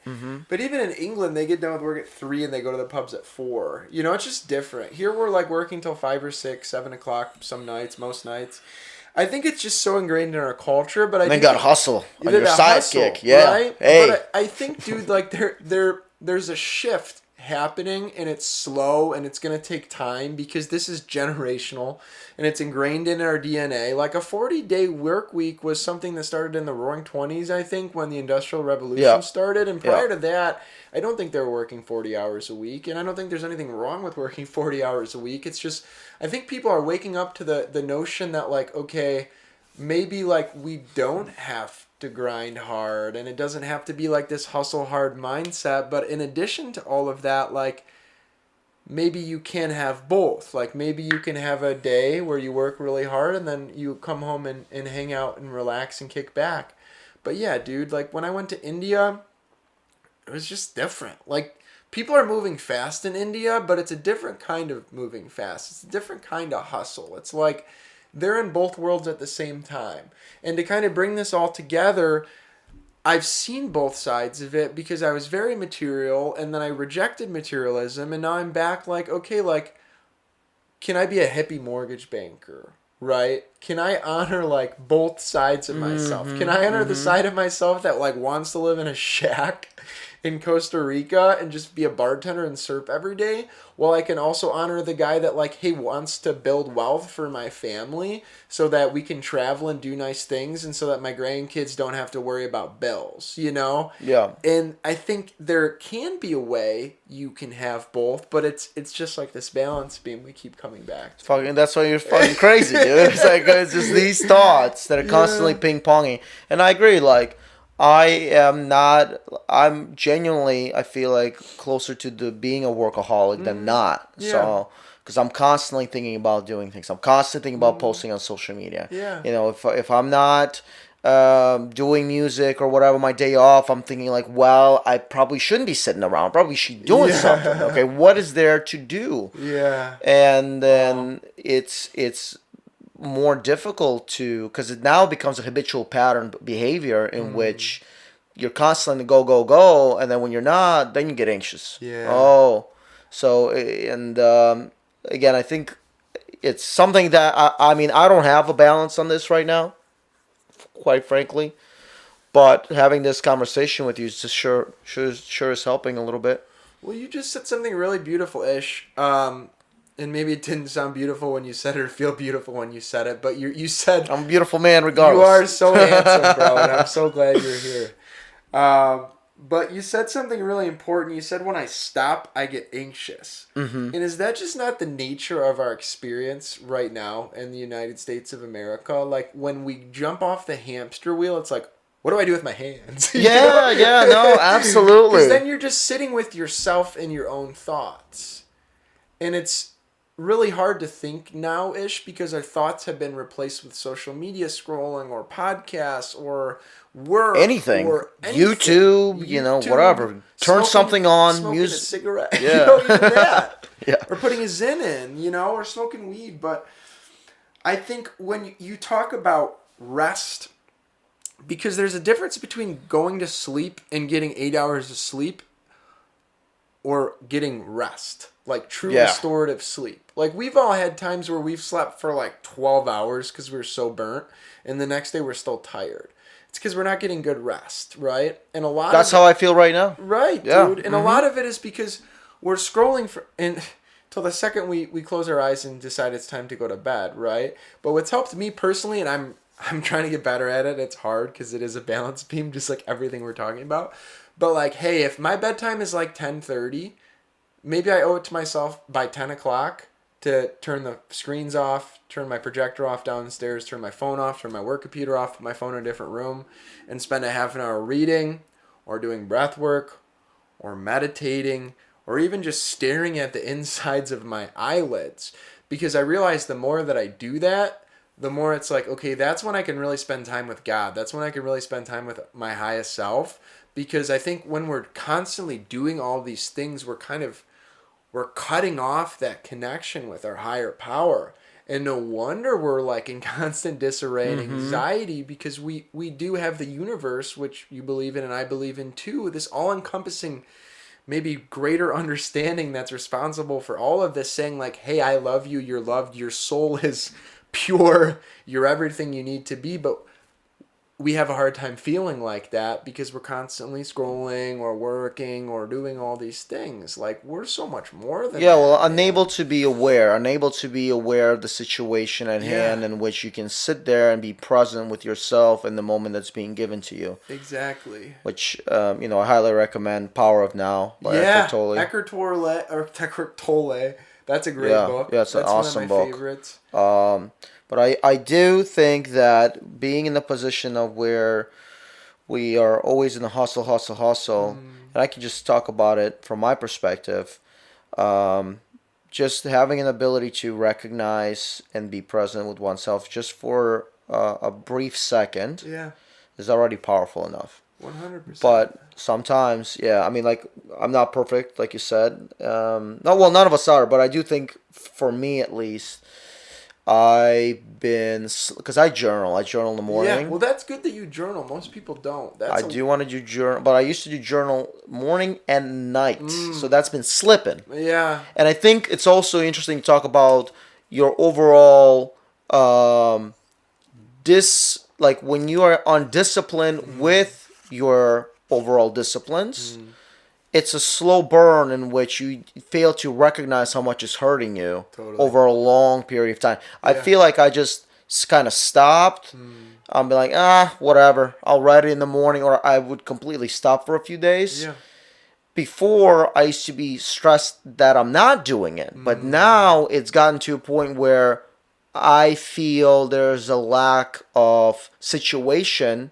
But even in England, they get done with work at 3 and they go to the pubs at 4. It's just different. Here we're like working till 5 or 6, 7 o'clock some nights, most nights. I think it's just so ingrained in our culture, but I think... Then got hustle on your sidekick, yeah. Right? Hey. But I think, dude, like there's a shift happening, and it's slow, and it's going to take time, because this is generational, and it's ingrained in our DNA. Like, a 40-day work week was something that started in the Roaring 20s, I think, when the Industrial Revolution started, and prior to that, I don't think they were working 40 hours a week, and I don't think there's anything wrong with working 40 hours a week. It's just, I think people are waking up to the notion that, like, okay, maybe, like, we don't have to grind hard, and it doesn't have to be like this hustle hard mindset, but in addition to all of that, like, maybe you can have both. Like, maybe you can have a day where you work really hard and then you come home and hang out and relax and kick back. But yeah, dude, like, when I went to India, it was just different. Like, people are moving fast in India, but it's a different kind of moving fast. It's a different kind of hustle. It's like they're in both worlds at the same time. And to kind of bring this all together, I've seen both sides of it, because I was very material, and then I rejected materialism, and now I'm back like, okay, like, can I be a hippie mortgage banker? Right? Can I honor like both sides of myself? Can I honor the side of myself that like wants to live in a shack in Costa Rica and just be a bartender and surf every day? While I can also honor the guy that like, hey, wants to build wealth for my family so that we can travel and do nice things, and so that my grandkids don't have to worry about bills, Yeah. And I think there can be a way you can have both, but it's just like this balance beam we keep coming back to. Fucking, that's why you're fucking crazy, dude. It's like, it's just these thoughts that are constantly ping-ponging. And I agree, like, I'm genuinely, I feel like, closer to being a workaholic than not. Yeah. So, because I'm constantly thinking about doing things. I'm constantly thinking about posting on social media. Yeah. If I'm not doing music or whatever, my day off, I'm thinking like, well, I probably shouldn't be sitting around. Probably should be doing something. Okay, what is there to do? Yeah. And then it's more difficult to, because it now becomes a habitual pattern behavior in which you're constantly go, go, go, and then when you're not, then you get anxious. Yeah. Oh, so and again, I think it's something that I mean, I don't have a balance on this right now, quite frankly. But having this conversation with you is just sure is helping a little bit. Well, you just said something really beautiful, Ish. And maybe it didn't sound beautiful when you said it or feel beautiful when you said it, but you said I'm a beautiful man regardless. you are so handsome, bro, and I'm so glad you're here. But you said something really important. You said when I stop, I get anxious. Mm-hmm. And is that just not the nature of our experience right now in the United States of America? Like when we jump off the hamster wheel, it's like, what do I do with my hands? Yeah, no, absolutely. Because then you're just sitting with yourself and your own thoughts. And it's really hard to think now-ish because our thoughts have been replaced with social media scrolling or podcasts or work anything. Or YouTube, whatever. Turn something on, smoking music. a cigarette. Yeah. Even that. Yeah. Or putting a Zyn in, or smoking weed. But I think when you talk about rest, because there's a difference between going to sleep and getting 8 hours of sleep or getting rest. Like true restorative sleep. Like we've all had times where we've slept for like 12 hours because we were so burnt, and the next day we're still tired. It's because we're not getting good rest, right? And a lot That's how I feel right now. Right, yeah. dude. And a lot of it is because we're scrolling till the second we close our eyes and decide it's time to go to bed, right? But what's helped me personally, and I'm trying to get better at it. It's hard because it is a balance beam, just like everything we're talking about. But like, hey, if my bedtime is like 10:30, maybe I owe it to myself by 10 o'clock to turn the screens off, turn my projector off downstairs, turn my phone off, turn my work computer off, put my phone in a different room, and spend a half an hour reading or doing breath work or meditating or even just staring at the insides of my eyelids. Because I realize the more that I do that, the more it's like, okay, that's when I can really spend time with God. That's when I can really spend time with my highest self. Because I think when we're constantly doing all these things, we're cutting off that connection with our higher power. And no wonder we're like in constant disarray and anxiety because we do have the universe, which you believe in and I believe in too, this all-encompassing, maybe greater understanding that's responsible for all of this, saying like, hey, I love you, you're loved, your soul is pure, you're everything you need to be. But we have a hard time feeling like that because we're constantly scrolling or working or doing all these things. Like, we're so much more than that. Well, unable to be aware of the situation at hand in which you can sit there and be present with yourself in the moment that's being given to you. Exactly. Which, I highly recommend Power of Now by Eckhart Tolle. Eckhart Tolle. That's a great book. Yeah, it's an awesome book. That's one of my favorites. But I do think that being in the position of where we are always in the hustle, and I can just talk about it from my perspective, just having an ability to recognize and be present with oneself just for a brief second is already powerful enough. 100%. But sometimes, I'm not perfect, like you said. None of us are, but I do think, for me at least, because I journal in the morning. Yeah, well, that's good that you journal. Most people don't. I do want to do journal, but I used to do journal morning and night, so that's been slipping. Yeah. And I think it's also interesting to talk about your overall, when you are undisciplined with your overall disciplines. It's a slow burn in which you fail to recognize how much is hurting you over a long period of time. I feel like I just kind of stopped. I'll be like, whatever. I'll write it in the morning, or I would completely stop for a few days. Yeah. Before, I used to be stressed that I'm not doing it. But now it's gotten to a point where I feel there's a lack of situation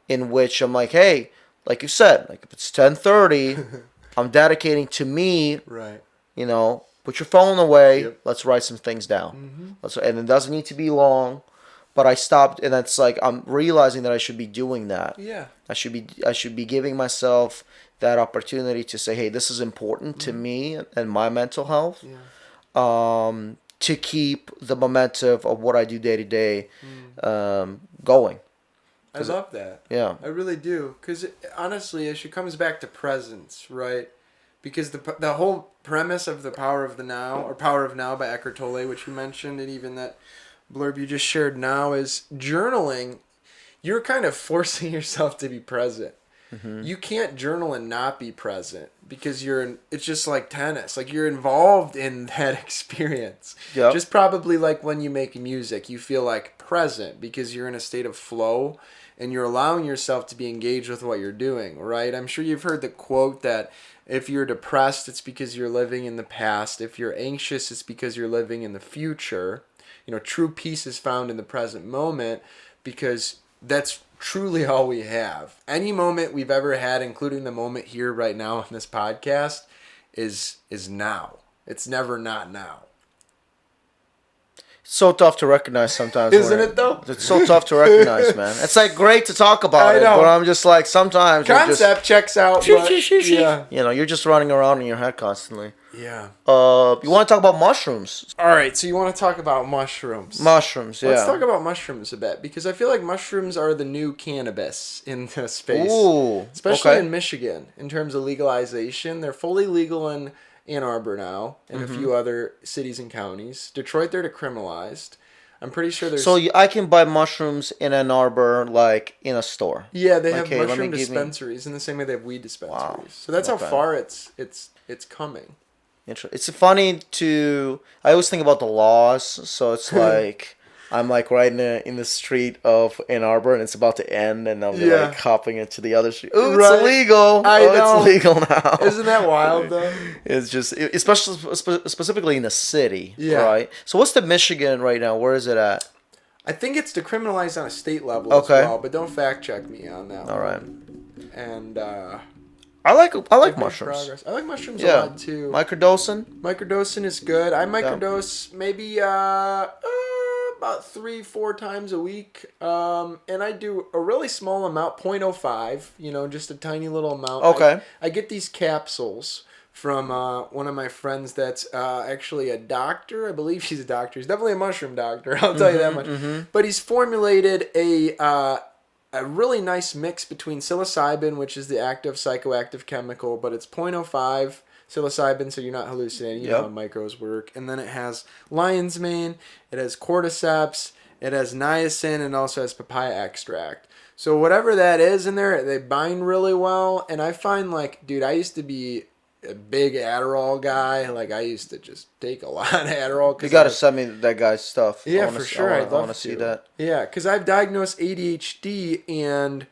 in which I'm like, hey, like you said, like if it's 10:30, I'm dedicating to me. Right. Put your phone away. Yep. Let's write some things down. And it doesn't need to be long, but I stopped, and it's like I'm realizing that I should be doing that. Yeah. I should be giving myself that opportunity to say, hey, this is important to me and my mental health. Yeah. To keep the momentum of what I do day to day going. I love that. Yeah. I really do. Because honestly, it comes back to presence, right? Because the whole premise of The Power of the Now, or Power of Now by Eckhart Tolle, which you mentioned, and even that blurb you just shared now, is journaling. You're kind of forcing yourself to be present. Mm-hmm. You can't journal and not be present because it's just like tennis. Like, you're involved in that experience. Yep. Just probably like when you make music, you feel like present because you're in a state of flow and you're allowing yourself to be engaged with what you're doing, right? I'm sure you've heard the quote that if you're depressed, it's because you're living in the past. If you're anxious, it's because you're living in the future. True peace is found in the present moment because that's truly all we have. Any moment we've ever had, including the moment here right now on this podcast, is now. It's never not now. So tough to recognize sometimes. Isn't it though? It's so tough to recognize, man. It's like great to talk about I it, know. but I'm just like sometimes concept checks out. But, yeah. You're just running around in your head constantly. Yeah. You want to talk about mushrooms? All right. So you want to talk about mushrooms? Mushrooms. Yeah. Let's talk about mushrooms a bit because I feel like mushrooms are the new cannabis in the space. Ooh. Especially in Michigan in terms of legalization. They're fully legal in Ann Arbor now and a few other cities and counties. Detroit, they're decriminalized. I'm pretty sure there's... So I can buy mushrooms in Ann Arbor, like, in a store? Yeah, they have mushroom dispensaries in the same way they have weed dispensaries. Wow. So that's how far it's coming. It's funny I always think about the laws, so it's like... I'm like right in the street of Ann Arbor, and it's about to end, and I'll be like hopping into the other street. Ooh, it's illegal! It's legal now. Isn't that wild though? It's just, especially specifically in the city, right? So what's the Michigan right now? Where is it at? I think it's decriminalized on a state level as well, but don't fact check me on that. All right. And I like mushrooms. Progress. I like mushrooms a lot too. Microdosing is good. I microdose maybe about 3-4 times a week, and I do a really small amount, 0.05, just a tiny little amount. Okay. I get these capsules from one of my friends that's actually a doctor. I believe he's a doctor. He's definitely a mushroom doctor, I'll tell you that much. But he's formulated a really nice mix between psilocybin, which is the active psychoactive chemical, but it's 0.05 psilocybin, so you're not hallucinating. You know how micros work. And then it has lion's mane, it has cordyceps, it has niacin, and also has papaya extract. So whatever that is in there, they bind really well. And I find, like, dude, I used to be a big Adderall guy. Like, I used to just take a lot of Adderall. You got to send me that guy's stuff. Yeah, for sure. I want to see that. Yeah, because I've diagnosed ADHD, and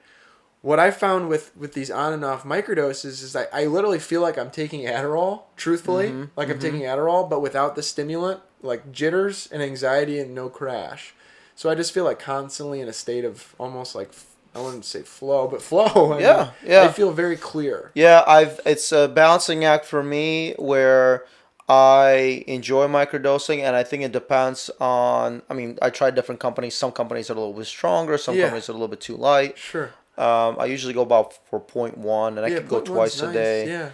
what I found with these on and off microdoses is I literally feel like I'm taking Adderall, truthfully. I'm taking Adderall, but without the stimulant, like jitters and anxiety and no crash. So I just feel like constantly in a state of almost like, I wouldn't say flow, but flow. I feel very clear. Yeah, it's a balancing act for me where I enjoy microdosing, and I think it depends on, I tried different companies. Some companies are a little bit stronger, some companies are a little bit too light. Sure. I usually go about for 0.1, and I can go twice a day. Yeah.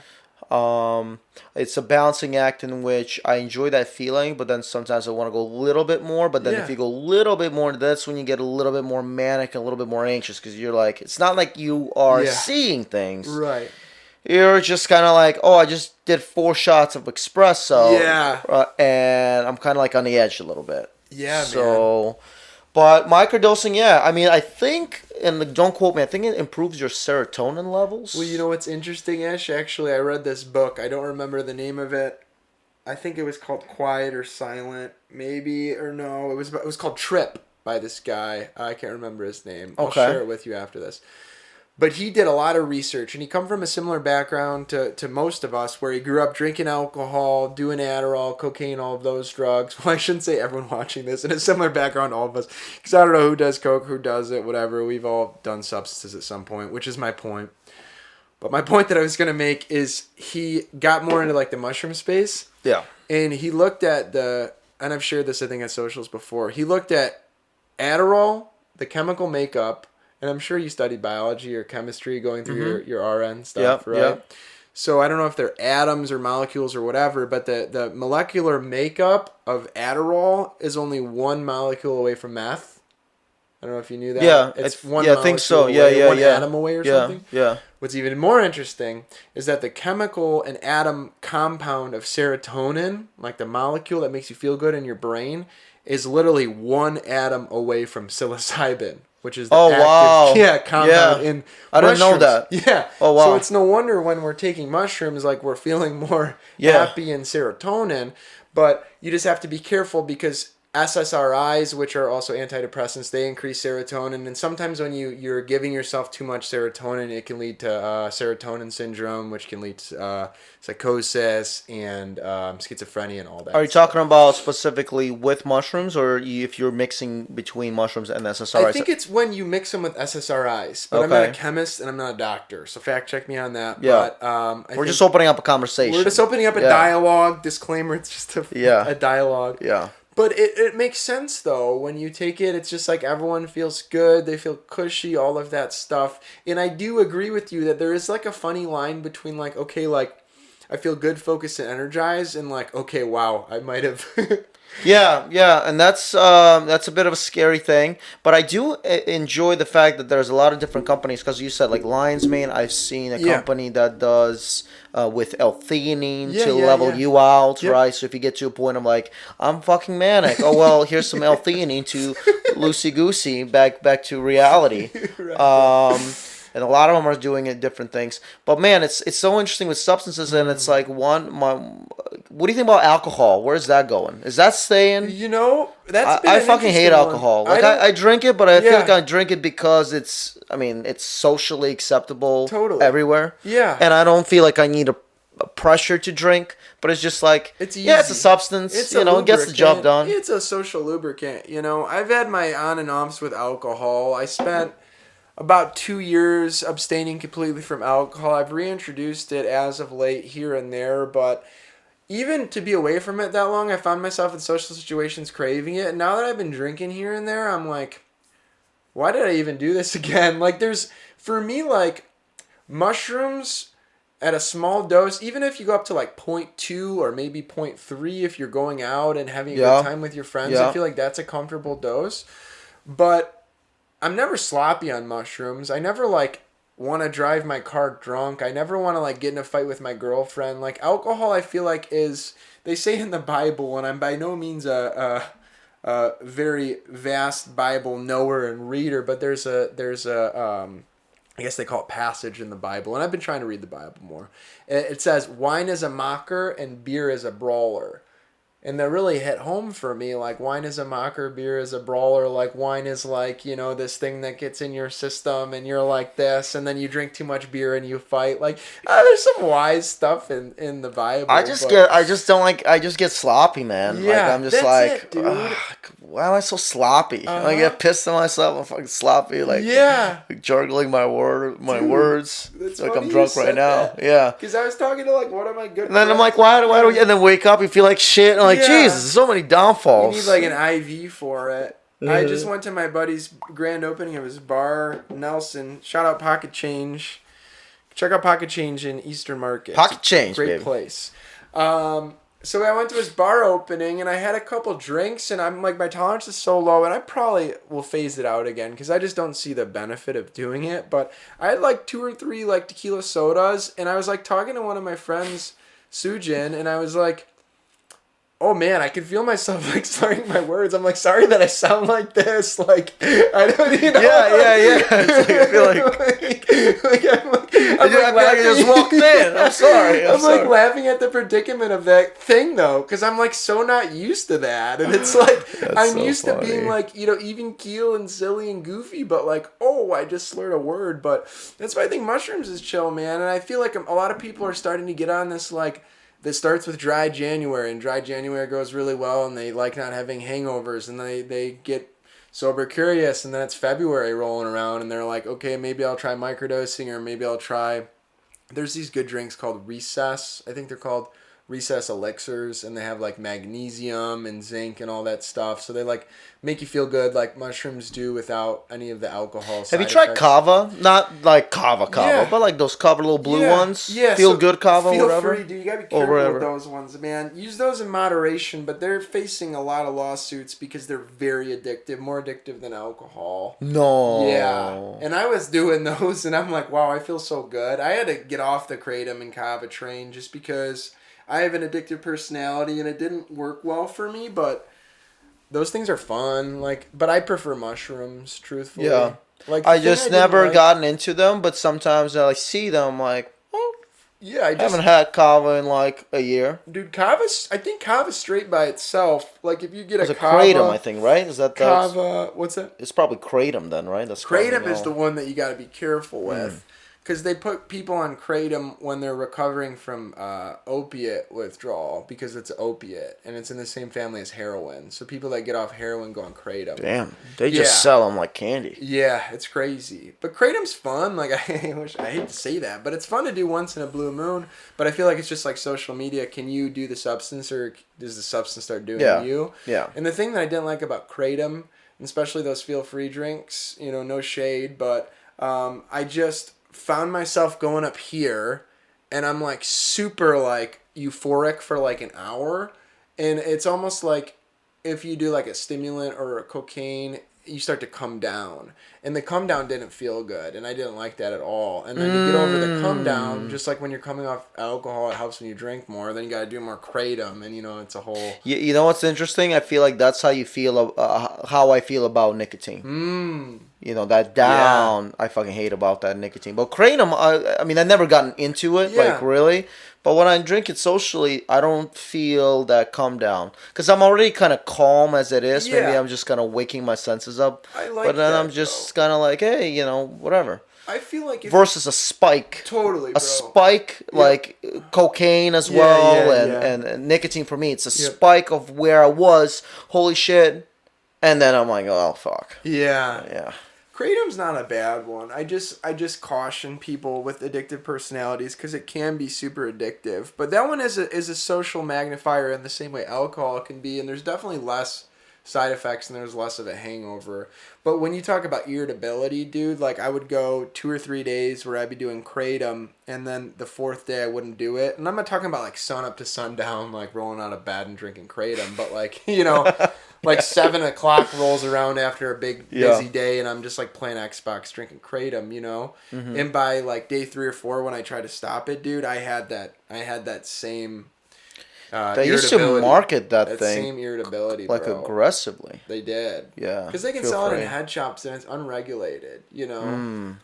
It's a balancing act in which I enjoy that feeling, but then sometimes I want to go a little bit more. But then if you go a little bit more, that's when you get a little bit more manic and a little bit more anxious, because you're like, it's not like you are seeing things. Right. You're just kind of like, oh, I just did 4 shots of espresso. Yeah. And I'm kind of like on the edge a little bit. Yeah, man. But microdosing, I think, and don't quote me, I think it improves your serotonin levels. Well, you know what's interesting, Ish? Actually, I read this book. I don't remember the name of it. I think it was called Quiet or Silent, maybe, or no. It was called Trip by this guy. I can't remember his name. I'll share it with you after this. But he did a lot of research, and he come from a similar background to most of us, where he grew up drinking alcohol, doing Adderall, cocaine, all of those drugs. Well, I shouldn't say everyone watching this, in a similar background to all of us, because I don't know who does coke, who does it, whatever. We've all done substances at some point, which is my point. But my point that I was going to make is he got more into, like, the mushroom space. Yeah. And he looked at and I've shared this, I think, at socials before. He looked at Adderall, the chemical makeup, and I'm sure you studied biology or chemistry going through your RN stuff, right? Yep. So I don't know if they're atoms or molecules or whatever, but the molecular makeup of Adderall is only 1 molecule away from meth. I don't know if you knew that. Yeah, It's one I think so. molecule away, one Yeah. atom away or something. Yeah. What's even more interesting is that the chemical and atom compound of serotonin, like the molecule that makes you feel good in your brain, is literally one atom away from psilocybin, which is the Oh, wow. compound Yeah. in I didn't know mushrooms. that. Yeah. Oh, wow. So it's no wonder when we're taking mushrooms, like we're feeling more Yeah. happy and serotonin. But you just have to be careful because SSRIs, which are also antidepressants, they increase serotonin, and sometimes when you're giving yourself too much serotonin, it can lead to serotonin syndrome, which can lead to psychosis and schizophrenia and all that. Are you talking about specifically with mushrooms, or if you're mixing between mushrooms and SSRIs? I think it's when you mix them with SSRIs, but I'm not a chemist and I'm not a doctor, so fact check me on that. Yeah. But we're just opening up a conversation. We're just opening up a dialogue. Disclaimer: it's just a dialogue. Yeah. But it makes sense, though. When you take it, it's just like everyone feels good. They feel cushy, all of that stuff. And I do agree with you that there is like a funny line between like, okay, like I feel good, focused, and energized. And like, okay, wow, I might have... Yeah, and that's a bit of a scary thing. But I do enjoy the fact that there's a lot of different companies, because you said like Lion's Mane. I've seen a company that does with L-theanine to level you out, right? So if you get to a point of like, I'm fucking manic. Oh well, here's some L-theanine to loosey goosey back to reality. Right. And a lot of them are doing it different things. But man, it's so interesting with substances, and it's like what do you think about alcohol? Where's that going? Is that staying? You know, that's I fucking hate alcohol. Like I drink it, but I feel like I drink it because it's socially acceptable everywhere. Yeah. And I don't feel like I need a pressure to drink, but it's just like it's easy. It's a substance. It gets the job done. It's a social lubricant. I've had my on and offs with alcohol. I spent about 2 years abstaining completely from alcohol. I've reintroduced it as of late here and there, but even to be away from it that long, I found myself in social situations craving it. And now that I've been drinking here and there, I'm like, why did I even do this again? Like for me, like mushrooms at a small dose, even if you go up to like 0.2 or maybe 0.3 if you're going out and having a good time with your friends, I feel like that's a comfortable dose. But I'm never sloppy on mushrooms. I never like want to drive my car drunk. I never want to like get in a fight with my girlfriend. Like alcohol, I feel like they say in the Bible, and I'm by no means a very vast Bible knower and reader, but there's a I guess they call it passage in the Bible, and I've been trying to read the Bible more. It says, wine is a mocker and beer is a brawler. And that really hit home for me. Like, wine is a mocker, beer is a brawler. Like, wine is like, this thing that gets in your system and you're like this. And then you drink too much beer and you fight. Like, there's some wise stuff in the Bible. I just get sloppy, man. Yeah, like, I'm just that's it, dude. Why am I so sloppy? I get pissed at myself. I'm fucking sloppy. Like, juggling my words. That's like I'm drunk right now. That. Yeah. Because I was talking to like one of my good And then friends. I'm like, why do we? And then wake up, you feel like shit. And I'm like, Jesus, so many downfalls. You need like an IV for it. I just went to my buddy's grand opening of his bar, Nelson. Shout out Pocket Change. Check out Pocket Change in Eastern Market. Pocket Change, great place. So I went to his bar opening and I had a couple drinks and I'm like, my tolerance is so low and I probably will phase it out again because I just don't see the benefit of doing it. But I had like 2 or 3 like tequila sodas and I was like talking to one of my friends, Sujin, and I was like, oh man, I can feel myself like slurring my words. I'm like, sorry that I sound like this. Like, I don't even know. Yeah. It's like, I feel like I feel like I just walked in. I'm sorry. I'm like laughing at the predicament of that thing though, because I'm like so not used to that, and it's like I'm so used to being like even keel and silly and goofy, but like I just slurred a word. But that's why I think mushrooms is chill, man, and I feel like a lot of people are starting to get on this like. That starts with dry January, and dry January goes really well, and they like not having hangovers, and they get sober curious, and then it's February rolling around, and they're like, okay, maybe I'll try microdosing, or maybe I'll try, there's these good drinks called Recess, I think they're called recess elixirs, and they have like magnesium and zinc and all that stuff. So they like make you feel good, like mushrooms do, without any of the alcohol. Have you tried kava? Not like kava, Yeah. but like those kava little blue ones. Yeah, Feel so good kava, feel whatever. Free, dude. You gotta be careful with those ones, man. Use those in moderation, but they're facing a lot of lawsuits because they're very addictive, more addictive than alcohol. No. Yeah, and I was doing those, and I'm like, wow, I feel so good. I had to get off the kratom and kava train just because I have an addictive personality, and it didn't work well for me. But those things are fun, like. But I prefer mushrooms, truthfully. Yeah. Like I just never gotten into them, but sometimes I see them like, oh, yeah, I haven't had kava in like a year. Dude, kava's, I think kava's straight by itself. Like if you get a kava, kratom, I think, right? Is that kava? What's that? It's probably kratom then, right? That's kratom is the one that you got to be careful with. Because they put people on kratom when they're recovering from opiate withdrawal because it's opiate and it's in the same family as heroin. So people that get off heroin go on kratom. Damn, they just sell them like candy. Yeah, it's crazy. But kratom's fun. Like I hate to say that, but it's fun to do once in a blue moon. But I feel like it's just like social media. Can you do the substance, or does the substance start doing you? Yeah. And the thing that I didn't like about kratom, especially those feel-free drinks, no shade, but I just found myself going up here, and I'm like super like euphoric for like an hour, and it's almost like if you do like a stimulant or a cocaine, you start to come down, and the come down didn't feel good, and I didn't like that at all. And then to get over the come down, just like when you're coming off alcohol, it helps when you drink more. Then you got to do more kratom, and it's a whole. You know what's interesting? I feel like that's how you feel. How I feel about nicotine. That down. Yeah. I fucking hate about that nicotine. But kratom, I mean, I never gotten into it, like really. But when I drink it socially, I don't feel that come down. Because I'm already kind of calm as it is. Yeah. Maybe I'm just kind of waking my senses up. I like but then that, I'm just kind of like, hey, whatever. I feel like versus a spike. Totally, bro. A spike, like cocaine as well, and nicotine for me. It's a spike of where I was. Holy shit. And then I'm like, oh, fuck. Yeah. Yeah. Kratom's not a bad one. I just caution people with addictive personalities because it can be super addictive. But that one is a social magnifier in the same way alcohol can be, and there's definitely less side effects and there's less of a hangover. But when you talk about irritability, dude, like I would go 2 or 3 days where I'd be doing kratom, and then the 4th day I wouldn't do it. And I'm not talking about like sun up to sundown, like rolling out of bed and drinking kratom, but like, like 7 o'clock rolls around after a big busy day, and I'm just like playing Xbox, drinking kratom, Mm-hmm. And by like day 3 or 4, when I try to stop it, dude, I had that same. They used to market that thing. Same irritability, like bro. Aggressively. They did. Yeah. Because they can sell it in head shops and it's unregulated, Because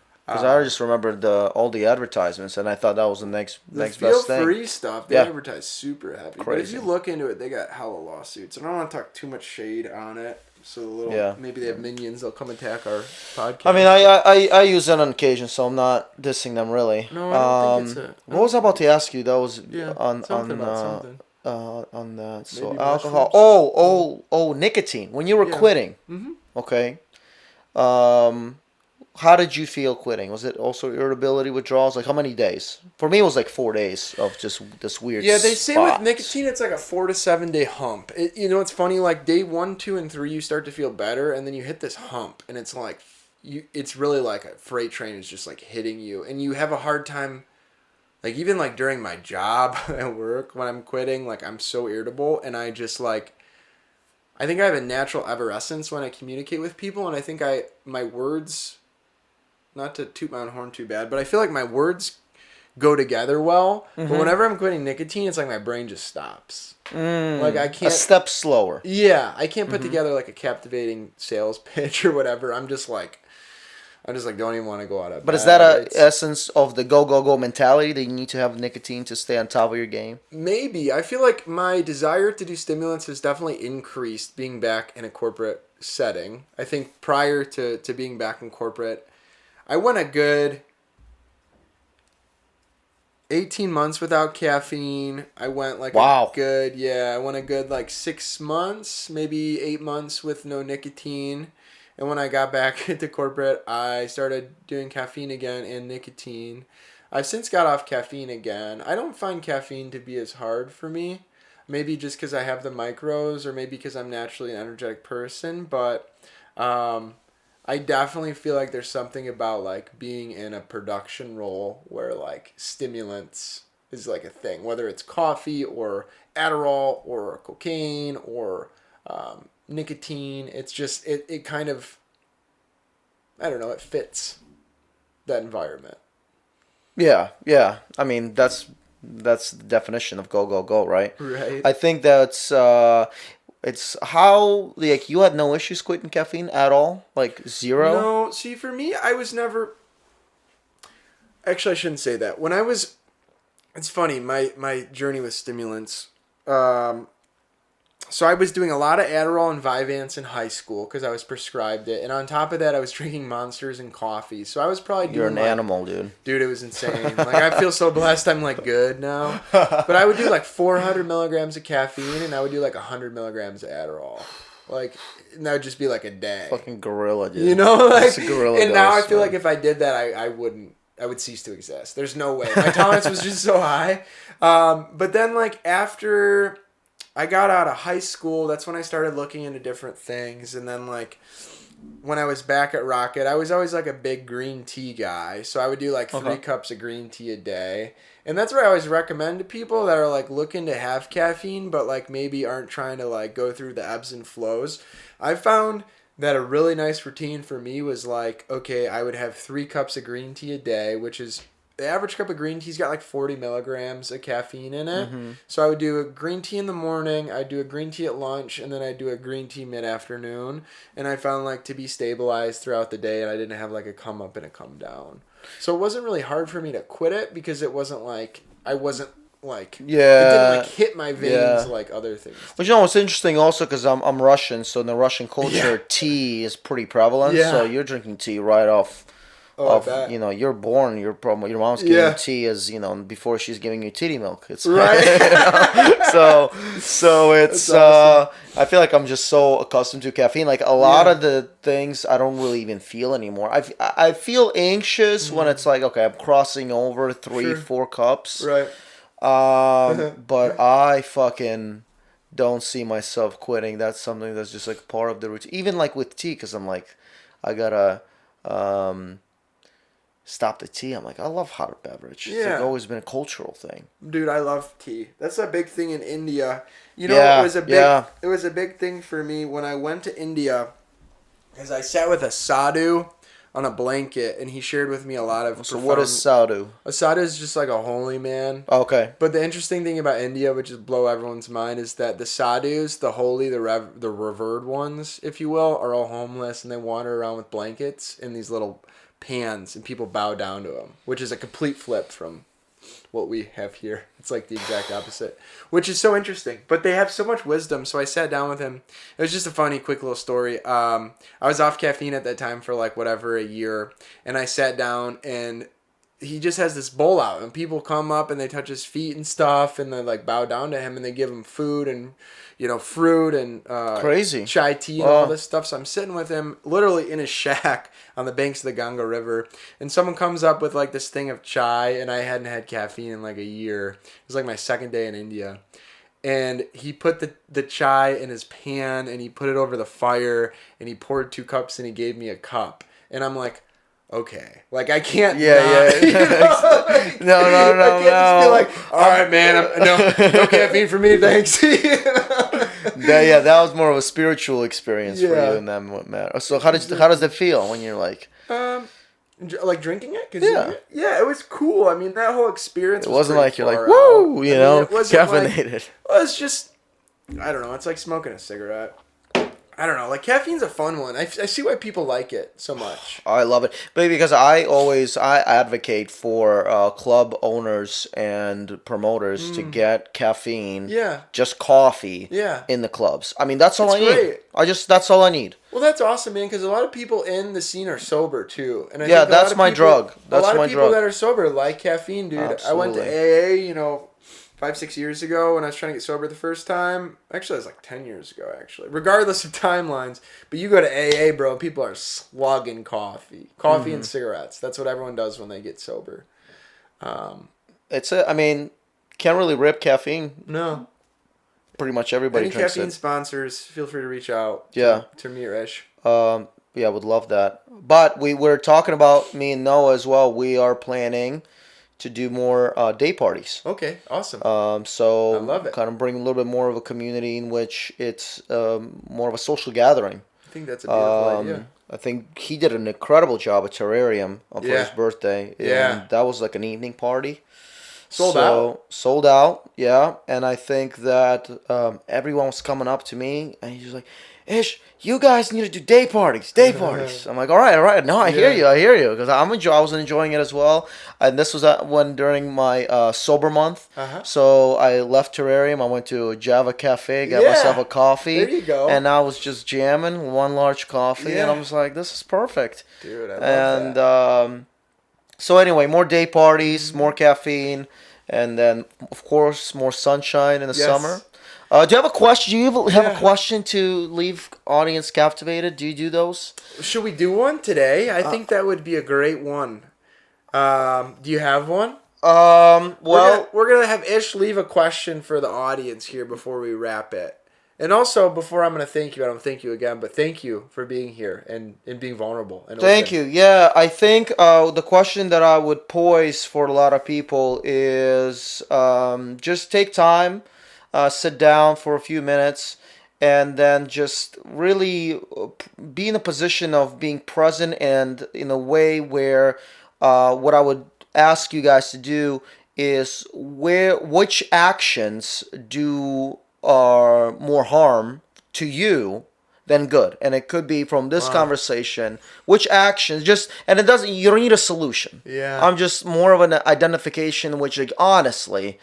I just remember all the advertisements, and I thought that was the next best thing. The feel-free stuff, they advertise super heavy. Crazy. But if you look into it, they got hella lawsuits. I don't want to talk too much shade on it. So maybe they have minions. They'll come attack our podcast. I mean, I use it on occasion, so I'm not dissing them really. No, I don't think it's what was I about to ask you? That was on that. So maybe alcohol. Mushrooms? Oh, nicotine. When you were quitting, okay. How did you feel quitting? Was it also irritability, withdrawals? Like how many days? For me, it was like 4 days of just this weird. Yeah, they say with nicotine, it's like a 4 to 7 day hump. It's funny. Like day 1, 2, and 3, you start to feel better, and then you hit this hump, and it's like it's really like a freight train is just like hitting you, and you have a hard time. Like even like during my job at work when I'm quitting, like I'm so irritable, and I just like. I think I have a natural effervescence when I communicate with people, and I think my words. Not to toot my own horn too bad, but I feel like my words go together well. Mm-hmm. But whenever I'm quitting nicotine, it's like my brain just stops. Like I can't. A step slower. Yeah, I can't put together like a captivating sales pitch or whatever. I'm just like don't even want to go out of bed. But is that a essence of the go mentality that you need to have nicotine to stay on top of your game? Maybe. I feel like my desire to do stimulants has definitely increased being back in a corporate setting. I think prior to being back in corporate, I went a good 18 months without caffeine. I went like I went a good like 6 months, maybe 8 months with no nicotine. And when I got back into corporate, I started doing caffeine again and nicotine. I've since got off caffeine again. I don't find caffeine to be as hard for me. Maybe just because I have the micros, or maybe because I'm naturally an energetic person. But I definitely feel like there's something about like being in a production role where like stimulants is like a thing, whether it's coffee or Adderall or cocaine or nicotine. It's just it kind of, I don't know, it fits that environment. Yeah, yeah. I mean, that's the definition of go go go, right? Right. I think that's it's how like you had no issues quitting caffeine at all, like zero. No, see, for me, I was never. Actually, I shouldn't say that. When I was, it's funny. My journey with stimulants. So I was doing a lot of Adderall and Vyvanse in high school because I was prescribed it, and on top of that, I was drinking Monsters and coffee. So I was probably doing. You're an animal, dude. Dude, it was insane. Like I feel so blessed. I'm like good now, but I would do like 400 milligrams of caffeine, and I would do like 100 milligrams of Adderall. Like, and that would just be like a day. Fucking gorilla, dude. You know, like, It's a gorilla and now I dose, feel man. like if I did that, I would cease to exist. There's no way. My tolerance was just so high. But then like after I got out of high school, that's when I started looking into different things. And then like when I was back at Rocket, I was always like a big green tea guy. So I would do like 3 cups of green tea a day. And that's what I always recommend to people that are like looking to have caffeine, but like maybe aren't trying to like go through the ebbs and flows. I found that a really nice routine for me was like, okay, I would have 3 cups of green tea a day, which is the average cup of green tea's got like 40 milligrams of caffeine in it. Mm-hmm. So I would do a green tea in the morning, I'd do a green tea at lunch, and then I'd do a green tea mid-afternoon. And I found like to be stabilized throughout the day, and I didn't have like a come up and a come down. So it wasn't really hard for me to quit it because it wasn't like, I wasn't like, it didn't like hit my veins like other things. But you know, it's interesting also because I'm Russian, so in the Russian culture, tea is pretty prevalent. Yeah. So you're drinking tea right off. Oh, I bet. You know, you're born. Your mom's giving you tea as before she's giving you titty milk. It's right. So it's awesome. I feel like I'm just so accustomed to caffeine. Like a lot of the things I don't really even feel anymore. I feel anxious when it's like, okay, I'm crossing over 3-4 cups. Right. But I fucking don't see myself quitting. That's something that's just like part of the routine. Even like with tea, because I'm like, I gotta stop the tea. I'm like, I love hot beverage. It's like always been a cultural thing. Dude, I love tea. That's a big thing in India. You know, it was a big thing for me when I went to India, because I sat with a sadhu on a blanket, and he shared with me a lot of. So what is sadhu? A sadhu is just like a holy man. Okay. But the interesting thing about India, which is blow everyone's mind, is that the sadhus, the holy, the revered ones, if you will, are all homeless, and they wander around with blankets in these little pans, and people bow down to them, which is a complete flip from what we have here. It's like the exact opposite, which is so interesting. But they have so much wisdom. So I sat down with him. It was just a funny, quick little story. I was off caffeine at that time for like whatever, a year, and I sat down, and he just has this bowl out, and people come up and they touch his feet and stuff, and they like bow down to him, and they give him food and fruit and crazy chai tea and all this stuff. So I'm sitting with him literally in his shack on the banks of the Ganga River, and someone comes up with like this thing of chai, and I hadn't had caffeine in like a year. It was like my second day in India. And he put the chai in his pan, and he put it over the fire, and he poured 2 cups, and he gave me a cup. And I'm like, okay, like I can't. No. I can't just be like, all right, man, no caffeine for me, thanks. That was more of a spiritual experience for you, and then what mattered. So how does it feel when you're like, like drinking it? Yeah, it was cool. I mean, that whole experience. It wasn't like you're like, out. woo, Like, caffeinated. it was just, I don't know. It's like smoking a cigarette. I don't know. Like caffeine's a fun one. I see why people like it so much. I love it, but because I advocate for club owners and promoters to get caffeine, just coffee, in the clubs. I mean, that's all I need. Great. That's all I need. Well, that's awesome, man. Because a lot of people in the scene are sober too, and I think that's my drug. That's a lot my of people that are sober like caffeine, dude. Absolutely. I went to AA, 5-6 years ago when I was trying to get sober the first time. Actually, it was like 10 years ago, actually. Regardless of timelines. But you go to AA, bro, people are slugging coffee. Coffee and cigarettes. That's what everyone does when they get sober. I mean, can't really rip caffeine. No. Pretty much everybody Any drinks caffeine it. sponsors, feel free to reach out. Yeah. To me or Ish. Yeah, would love that. But we were talking about, me and Noah as well. We are planning to do more day parties. Okay, awesome. So I love it. kind of bring a little bit more of a community in which it's more of a social gathering. I think that's a beautiful idea. I think he did an incredible job at Terrarium for his birthday. Yeah. And that was like an evening party. Sold out. Sold out, yeah. And I think that everyone was coming up to me and he's just like, Ish, you guys need to do day parties. I'm like, all right. No, I hear you. Because I was enjoying it as well. And this was during my sober month. So I left Terrarium. I went to Java Cafe, got myself a coffee. There you go. And I was just jamming one large coffee. Yeah. And I was like, this is perfect. Dude, I love that. So anyway, more day parties, more caffeine, and then, of course, more sunshine in the summer. Do you have a question? Do you have a question to leave audience captivated? Do you do those? Should we do one today? I think that would be a great one. Do you have one? Well, we're gonna have Ish leave a question for the audience here before we wrap it. And also, before I'm gonna thank you, I don't thank you again, but thank you for being here and being vulnerable. And thank you. Yeah, I think the question that I would pose for a lot of people is just take time. Sit down for a few minutes and then just really be in a position of being present and in a way where what I would ask you guys to do is which actions do more harm to you than good. And it could be from this conversation, which actions and you don't need a solution. Yeah. I'm just more of an identification, which like, honestly,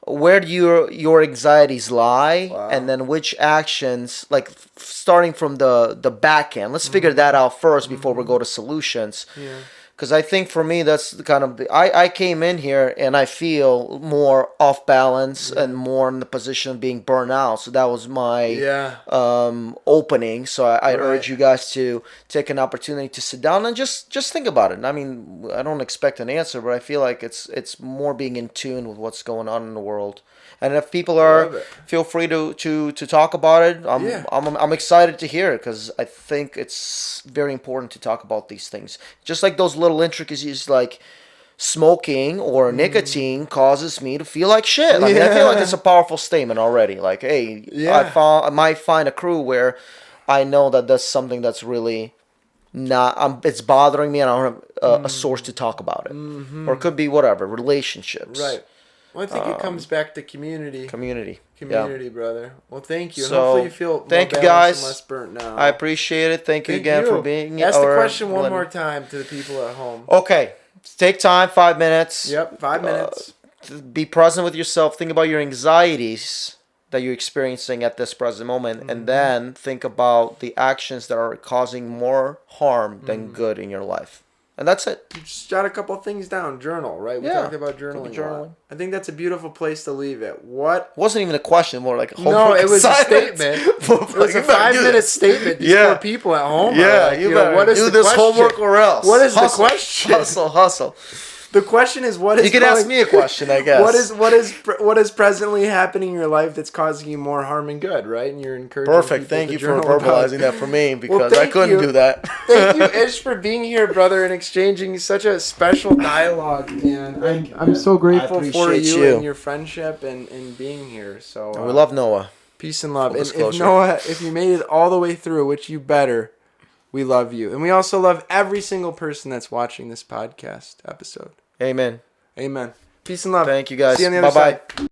where do your anxieties lie, and then which actions, like starting from the back end. Let's figure that out first before we go to solutions. Yeah. Because I think for me that's the kind of I came in here and I feel more off balance and more in the position of being burnt out. So that was my opening. So I urge you guys to take an opportunity to sit down and just think about it. I mean, I don't expect an answer, but I feel like it's more being in tune with what's going on in the world. And if people feel free to talk about it. I'm excited to hear it because I think it's very important to talk about these things. Just like those little intricacies, like smoking or nicotine causes me to feel like shit. I mean, I feel like it's a powerful statement already. Like, hey, I might find a crew where I know that that's something that's really not. It's bothering me, and I don't have a source to talk about it. Or it could be whatever, relationships. Right. Well, I think it comes back to community. Community, brother. Well, thank you. So, hopefully you feel thank more you guys. And less burnt now. I appreciate it. Thank you again for being here. Ask the question one more time to the people at home. Okay. Take time, 5 minutes. Yep, 5 minutes. Be present with yourself. Think about your anxieties that you're experiencing at this present moment, and then think about the actions that are causing more harm than good in your life. And that's it. You just jot a couple things down. Journal, right? We talked about journaling. I think that's a beautiful place to leave it. What? It wasn't even a question, more like a homework No, it was assignment. A statement. It was a 5-minute statement. These poor people at home. Yeah, you better what is do the this question? homework or else. What is the question? Hustle. The question is, what is? You can ask me a question, I guess. What is presently happening in your life that's causing you more harm and good, right? And you're encouraging. Perfect. Thank you for verbalizing that for me because I couldn't do that. Thank you, Ish, for being here, brother, and exchanging such a special dialogue, man. I'm so grateful for you and your friendship and being here. So we love Noah. Peace and love. And if Noah, if you made it all the way through, which you better, we love you, and we also love every single person that's watching this podcast episode. Amen. Amen. Peace and love. Thank you, guys. See you on the other side.